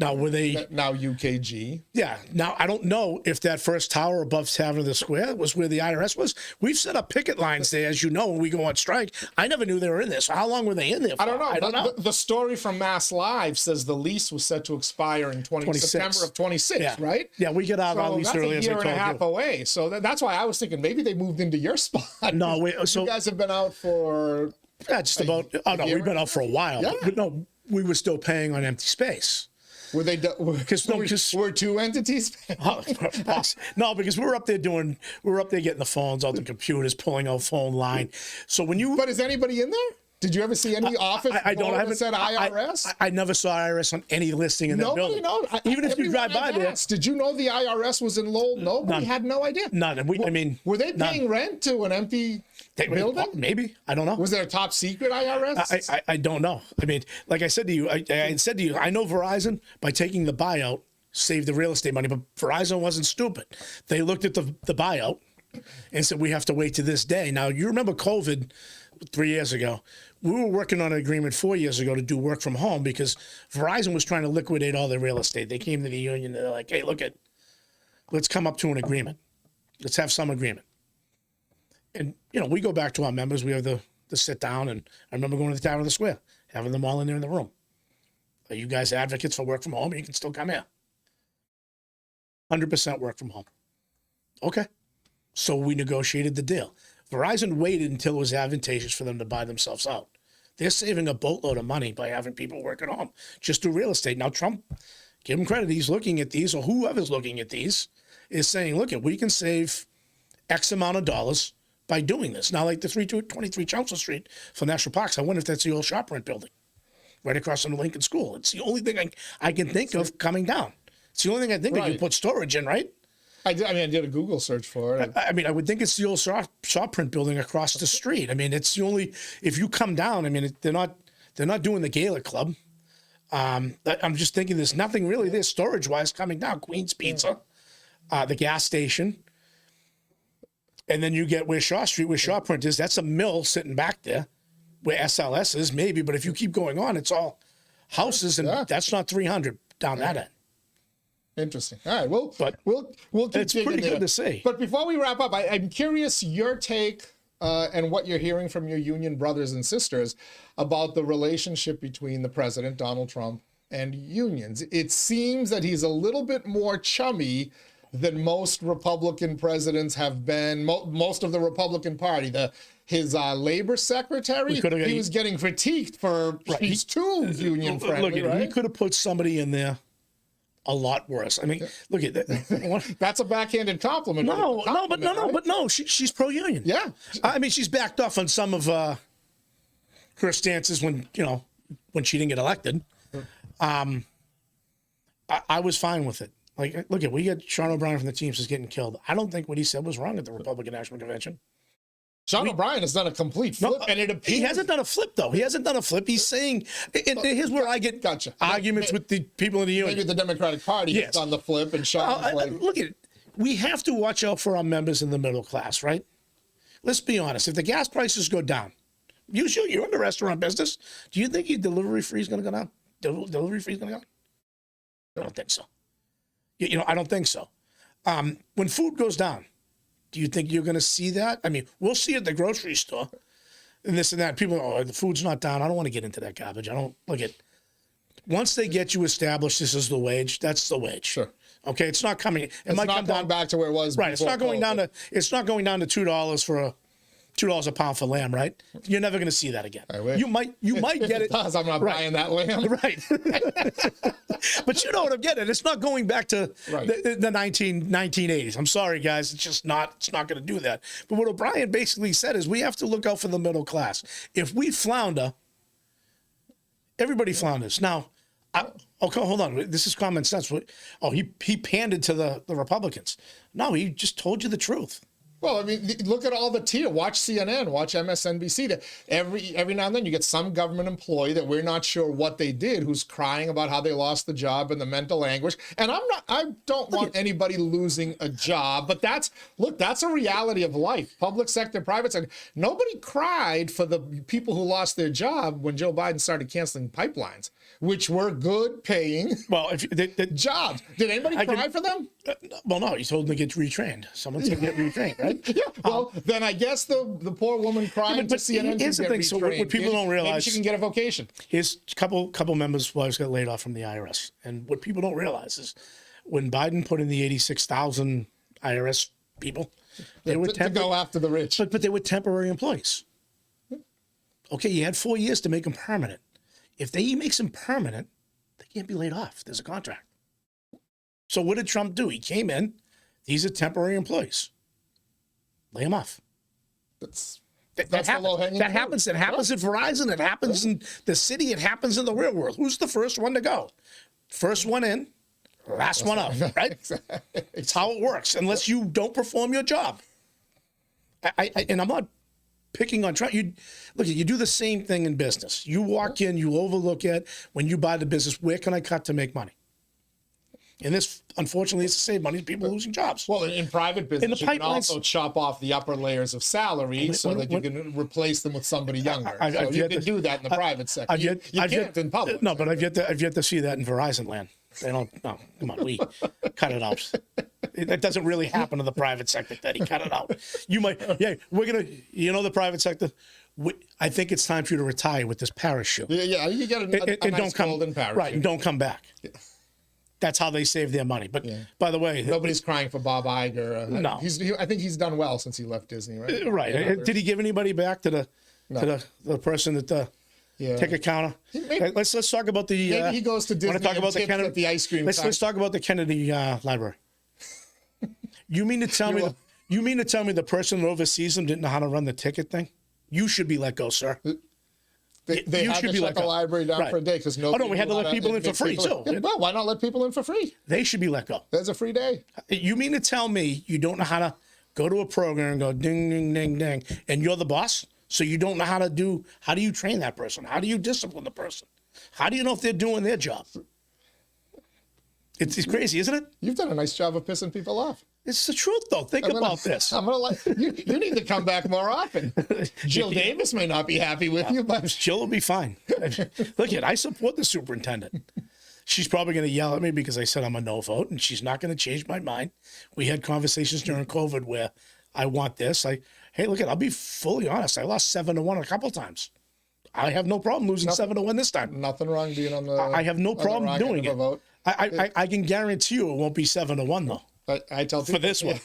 Now, were they... Now UKG. Yeah. Now, I don't know if that first tower above Tavern of the Square was where the IRS was. We've set up picket lines there, as you know, when we go on strike. I never knew they were in there. So how long were they in there for? I don't know. I don't know. The story from Mass Live says the lease was set to expire in 26. September of 26, yeah. right? Yeah, we get out of our lease early, as I told you. That's a year and a half away. So that's why I was thinking maybe they moved into your spot. No, so... You guys have been out for... Yeah, just about... Oh, no, we've been out for a while. Yeah. But no, we were still paying on empty space. Were they? Were 2 entities? No, because we were up there getting the phones out, the computers, pulling out phone line. So when you, but is anybody in there? Did you ever see any office? I haven't said IRS. I never saw IRS on any listing in that building. Nobody knows. Even if you drive by there. Did you know the IRS was in Lowell? Nobody had no idea. None. Were they paying rent to an empty building? Maybe. I don't know. Was there a top secret IRS? I don't know. I mean, like I said to you, I know Verizon, by taking the buyout, saved the real estate money, but Verizon wasn't stupid. They looked at the buyout and said, we have to wait to this day. Now, you remember COVID 3 years ago. We were working on an agreement 4 years ago to do work from home because Verizon was trying to liquidate all their real estate. They came to the union and they're like, hey, let's come up to an agreement. Let's have some agreement. And, we go back to our members. We have the sit down. And I remember going to the Tower of the Square, having them all in there in the room. Are you guys advocates for work from home? You can still come here. 100% work from home. Okay. So we negotiated the deal. Verizon waited until it was advantageous for them to buy themselves out. They're saving a boatload of money by having people work at home, just do real estate. Now, Trump, give him credit, he's looking at these, or whoever's looking at these, is saying, look, we can save X amount of dollars by doing this. Now, like the 323 Chelmsford Street for National Parks, I wonder if that's the old shop rent building right across from the Lincoln School. It's the only thing I can think of coming down. It's the only thing I think that you put storage in, right? I did a Google search for it. I would think it's the old shop print building across the street. I mean, it's the only, if you come down, I mean, they're not doing the Gala Club. I'm just thinking there's nothing really there storage-wise coming down. Queen's Pizza, the gas station. And then you get where Shaw Street, where Shaw Print is, that's a mill sitting back there, where SLS is, maybe. But if you keep going on, it's all houses, and that's not 300 down that end. Interesting. All right, we'll keep it's pretty good to see. But before we wrap up, I'm curious your take and what you're hearing from your union brothers and sisters about the relationship between the president, Donald Trump, and unions. It seems that he's a little bit more chummy than most Republican presidents have been. Most of the Republican Party, his labor secretary, he was getting critiqued for he's too union friendly. Look, he could have put somebody in there a lot worse. I mean, look at that. That's a backhanded compliment. No, she's pro-union. Yeah. I mean, she's backed off on some of her stances when she didn't get elected. I was fine with it. Like, look we got Sean O'Brien from the Teamsters getting killed. I don't think what he said was wrong at the Republican National Convention. Sean O'Brien has done a complete flip, and it appears he hasn't done a flip, though. He hasn't done a flip. He's saying, and here's where I get arguments with the people in the union. Maybe the Democratic Party has done the flip, and Sean's like, look at it. we have to watch out for our members in the middle class, right? Let's be honest. If the gas prices go down, you're in the restaurant business. Do you think your delivery fee is going to go down? Delivery fee is going to go down? I don't think so. I don't think so. When food goes down, do you think you're going to see that? I mean, we'll see it at the grocery store and this and that. People, oh, the food's not down. I don't want to get into that garbage. I don't look at. Once they get you established, this is the wage. That's the wage. Sure. Okay, it's not coming. It might come going down back to where it was. Right. It's not going down to. It's not going down to $2 for a. $2 a pound for lamb, right? You're never going to see that again. You might get it. I'm not buying that lamb. Right. But you know what I'm getting. It's not going back to the 1980s. I'm sorry, guys. It's just not. It's not going to do that. But what O'Brien basically said is we have to look out for the middle class. If we flounder, everybody flounders. Now, okay, hold on. This is common sense. Oh, he pandered to the Republicans. No, he just told you the truth. Well, I mean, look at all the tier. Watch CNN, watch MSNBC. Every now and then you get some government employee that we're not sure what they did, who's crying about how they lost the job and the mental anguish. And I don't want anybody losing a job, but that's a reality of life. Public sector, private sector. Nobody cried for the people who lost their job when Joe Biden started canceling pipelines, which were good paying jobs. Did anybody cry for them? Well, no, he told them to get retrained. Someone's going to get retrained, right? Yeah. Well, then I guess the poor woman crying to CNN here's the thing. So what people don't realize, maybe she can get a vocation. Here's a couple members' wives got laid off from the IRS, and what people don't realize is when Biden put in the 86,000 IRS people, they were to go after the rich. But they were temporary employees. Okay, you had 4 years to make them permanent. If he makes them permanent, they can't be laid off. There's a contract. So what did Trump do? He came in. These are temporary employees. Lay them off. That's the low-hanging fruit. Happens. It happens at Verizon. It happens in the city. It happens in the real world. Who's the first one to go? First one in, last one out, right? Exactly. It's how it works, unless you don't perform your job. And I'm not picking on Trump. You do the same thing in business. You walk in, you overlook it. When you buy the business, where can I cut to make money? And this, unfortunately, is to save money to people losing jobs. Well, in private business, you can also chop off the upper layers of salary so that you can replace them with somebody younger. You can do that in the private sector. You can't in public. No, but I've yet to see that in Verizon land. They don't. No, come on, we cut it out. That doesn't really happen in the private sector. That he cut it out. You might. Yeah, we're gonna. The private sector. I think it's time for you to retire with this parachute. Yeah. You get a nice golden parachute. Right, and don't come back. Yeah. That's how they save their money. But by the way, nobody's crying for Bob Iger. No, I think he's done well since he left Disney, right? Right. Did he give anybody back to the person at the ticket counter? Let's talk about the. Maybe he goes to Disney. Want to talk about the Kennedy, the ice cream? Let's talk about the Kennedy Library. You mean to tell me? You mean to tell me the person that oversees them didn't know how to run the ticket thing? You should be let go, sir. They had to shut the library down for a day because nobody. Oh no, we had to let people in for free too. Well, why not let people in for free? They should be let go. There's a free day. You mean to tell me you don't know how to go to a program and go ding, ding, ding, ding, and you're the boss? So you don't know how to do? How do you train that person? How do you discipline the person? How do you know if they're doing their job? It's crazy, isn't it? You've done a nice job of pissing people off. It's the truth, though. Think about this. I'm gonna you need to come back more often. Jill Davis may not be happy with you, but Jill will be fine. Look, I support the superintendent. She's probably going to yell at me because I said I'm a no vote, and she's not going to change my mind. We had conversations during COVID where I want this. Hey, look, I'll be fully honest. I lost 7-1 a couple times. I have no problem losing 7-1 this time. Nothing wrong being on the. I have no problem doing it. Vote. I can guarantee you it won't be 7-1 though. But I tell people, for this one.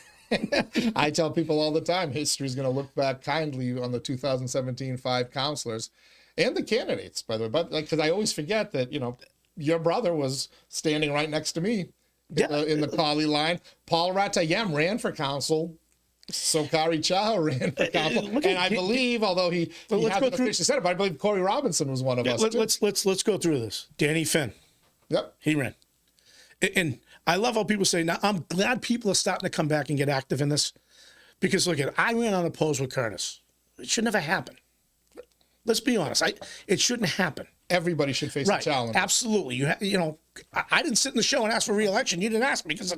I tell people all the time, history's going to look back kindly on the 2017 5 counselors and the candidates, by the way. But because I always forget that, your brother was standing right next to me in the Colley line. Paul Ratayem ran for council. 𝐾𝐚𝐢𝐥𝐲 𝐏𝐻 ran for council. And I believe, although he hasn't officially said it, but I believe Corey Robinson was one of us. Let's go through this. Danny Finn. Yep. He ran. And I love how people say, now I'm glad people are starting to come back and get active in this because look I ran unopposed with Curtis. It should never happen. Let's be honest. It shouldn't happen. Everybody should face a challenge. Absolutely. I didn't sit in the show and ask for re-election. You didn't ask me because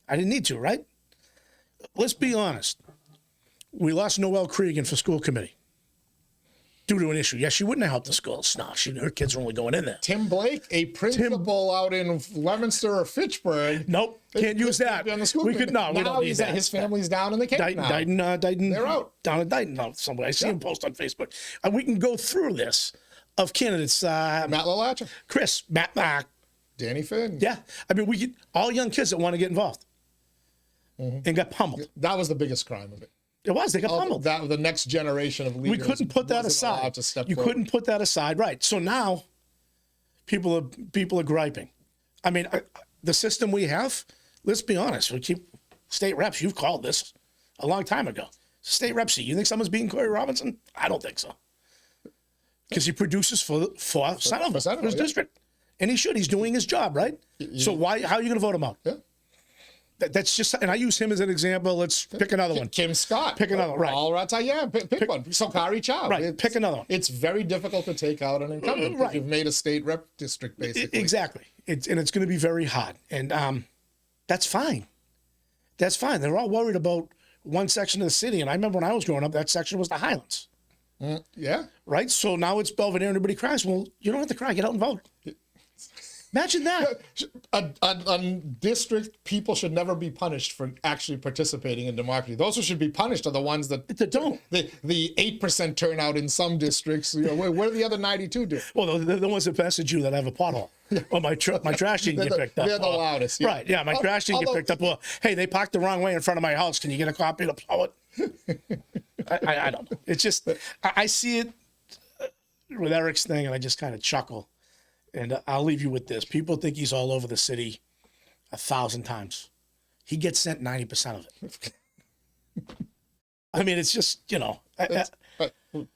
I didn't need to, right? let's be honest. We lost Noelle Cregan for school committee due to an issue. Yes, she wouldn't have helped the schools. No, her kids were only going in there. Tim Blake, a principal out in Leominster or Fitchburg. Nope, can't use that. Be on the school We committee. could no. We Now don't need that. his family's down in the Cape now. Dighton. They're out. Down in Dighton now somewhere. I see him post on Facebook. And we can go through this of candidates. Matt LaLatcha, Chris, Matt, Danny Finn. yeah. I mean, we get all young kids that want to get involved and got pummeled. That was the biggest crime of it. It was. They got pummeled. That the next generation of leaders. We couldn't put that wasn't allowed aside. to step You forward. couldn't put that aside, right? So now, people are griping. I mean, the system we have. Let's be honest. We keep state reps. You've called this a long time ago. State reps. You think someone's beating Corey Robinson? I don't think so. Because he produces for Centerville, his district, and he should. He's doing his job, right? So why? How are you going to vote him out? Yeah. That's just, and I use him as an example. Let's pick another one. Kim Scott. Pick another one, right. All right. Yeah, pick one. Sokari Chow. Right. Pick another one. It's very difficult to take out an incumbent because Right. you've made a state rep district, basically. Exactly. It's going to be very hard. And that's fine. That's fine. They're all worried about one section of the city. And I remember when I was growing up, that section was the Highlands. Yeah. Right? So now it's Belvedere and everybody cries. Well, you don't have to cry. Get out and vote. Imagine that. A district, people should never be punished for actually participating in democracy. Those who should be punished are the ones that don't. The 8% turnout in some districts. You know, where do the other 92 do? Well, they're the ones that message you that have a pothole. Or my trash didn't get picked up. They're the loudest. Yeah. Right, yeah, my trash didn't get picked up. Well, hey, they parked the wrong way in front of my house. Can you get a copy to plow it? I don't know. It's just, I see it with Eric's thing, and I just kind of chuckle. And I'll leave you with this. People think he's all over the city 1,000 times. He gets sent 90% of it. I mean, it's just, you know.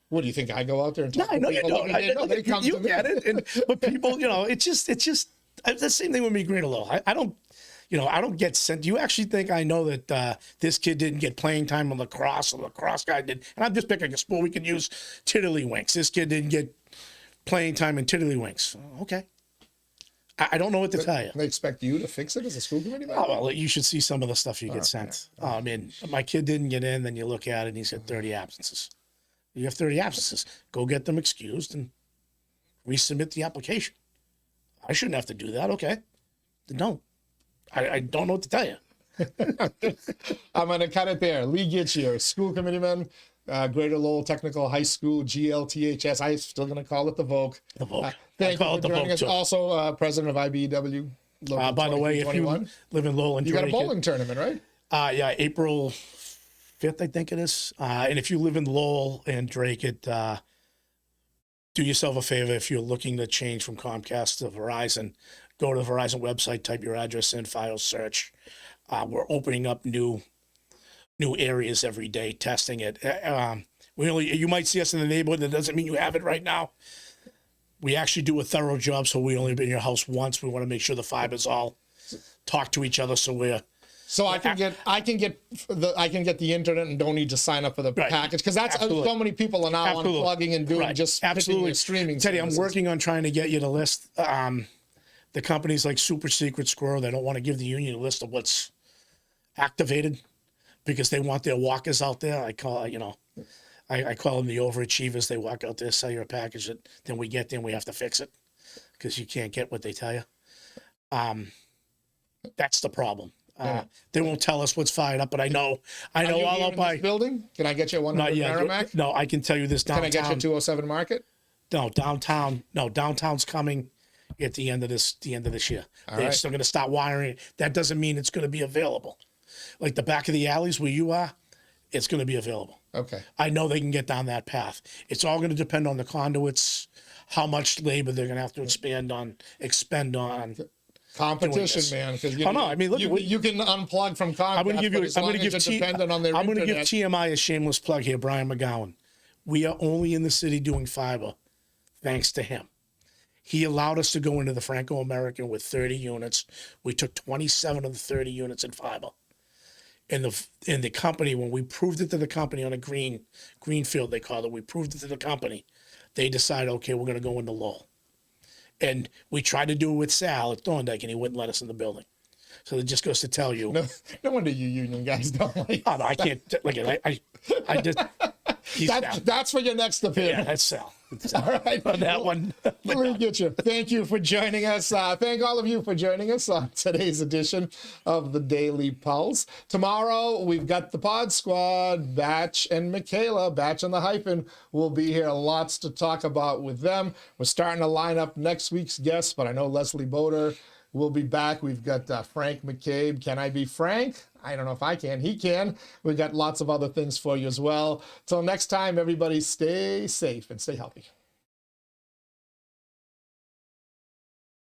What do you think? I go out there and talk I know to you people? don't. I know They come you to me. get it. But people, you know, it's just the same thing with me, Greenlow. I don't, you know, I don't get sent. Do you actually think I know that this kid didn't get playing time on lacrosse, or the lacrosse guy did? And I'm just picking a sport we can use. Tiddlywinks. This kid didn't get playing time in Tiddlywinks. Okay. I don't know what to tell you. They expect you to fix it as a school committee member? Oh, well, you should see some of the stuff you get sent. I mean, my kid didn't get in, then you look at it and he's got 30 absences. You have 30 absences. Go get them excused and resubmit the application. I shouldn't have to do that. Okay. Then don't. I don't know what to tell you. I'm going to cut it there. Lee Gitschier, school committeeman, Greater Lowell Technical High School, GLTHS. I'm still going to call it the Vogue. The Vogue. Thank I call you it for the joining Vogue, us. too. Also, president of IBEW Local. By the way, if you 2221. live in Lowell and You got a Drake, bowling tournament, right? yeah, April 5th, I think it is. And if you live in Lowell and Drake, do yourself a favor. If you're looking to change from Comcast to Verizon, go to the Verizon website, type your address in, file search. We're opening up new areas every day, testing it. You might see us in the neighborhood. That doesn't mean you have it right now. We actually do a thorough job, so we only been in your house once. We want to make sure the fibers all talk to each other, so we're. So I can get the internet and don't need to sign up for the package, because that's so many people are now unplugging and doing just picking your streaming. Teddy, services. I'm working on trying to get you to list the companies like Super Secret Squirrel. They don't want to give the union a list of what's activated because they want their walkers out there. I call them the overachievers. They walk out there, sell you a package that then we get there and we have to fix it because you can't get what they tell you. That's the problem. They won't tell us what's fired up, but I know Are you all here up in by this building. Can I get you 100 not yet. Merrimack? No, I can tell you this downtown. Can I get you 207 Market? No, downtown. No, downtown's coming at the end of this year. They're right. still going to start wiring it. That doesn't mean it's going to be available. Like the back of the alleys where you are, it's going to be available. Okay. I know they can get down that path. It's all going to depend on the conduits, how much labor they're going to have to expend on. Competition, man. Because you can unplug from Comcast. I'm going to give you. I'm going to give internet. TMI a shameless plug here, Brian McGowan. We are only in the city doing fiber, thanks to him. He allowed us to go into the Franco-American with 30 units. We took 27 of the 30 units in fiber. And the company, when we proved it to the company on a greenfield, they called it, we proved it to the company. They decided, okay, we're going to go into Lowell. And we tried to do it with Sal at Thorndike, and he wouldn't let us in the building. So it just goes to tell you. No wonder you union guys don't like. Oh, no, I can't. Look at I just. That's for your next appearance. Yeah, that's Sal. All right. On that one. Let me get you. Thank you for joining us. Thank all of you for joining us on today's edition of the Daily Pulse. Tomorrow, we've got the Pod Squad, Batch and Michaela. Batch and the Hyphen will be here. Lots to talk about with them. We're starting to line up next week's guests, but I know Leslie Boder will be back. We've got Frank McCabe. Can I be Frank? I don't know if I can. He can. We've got lots of other things for you as well. Till next time, everybody stay safe and stay healthy.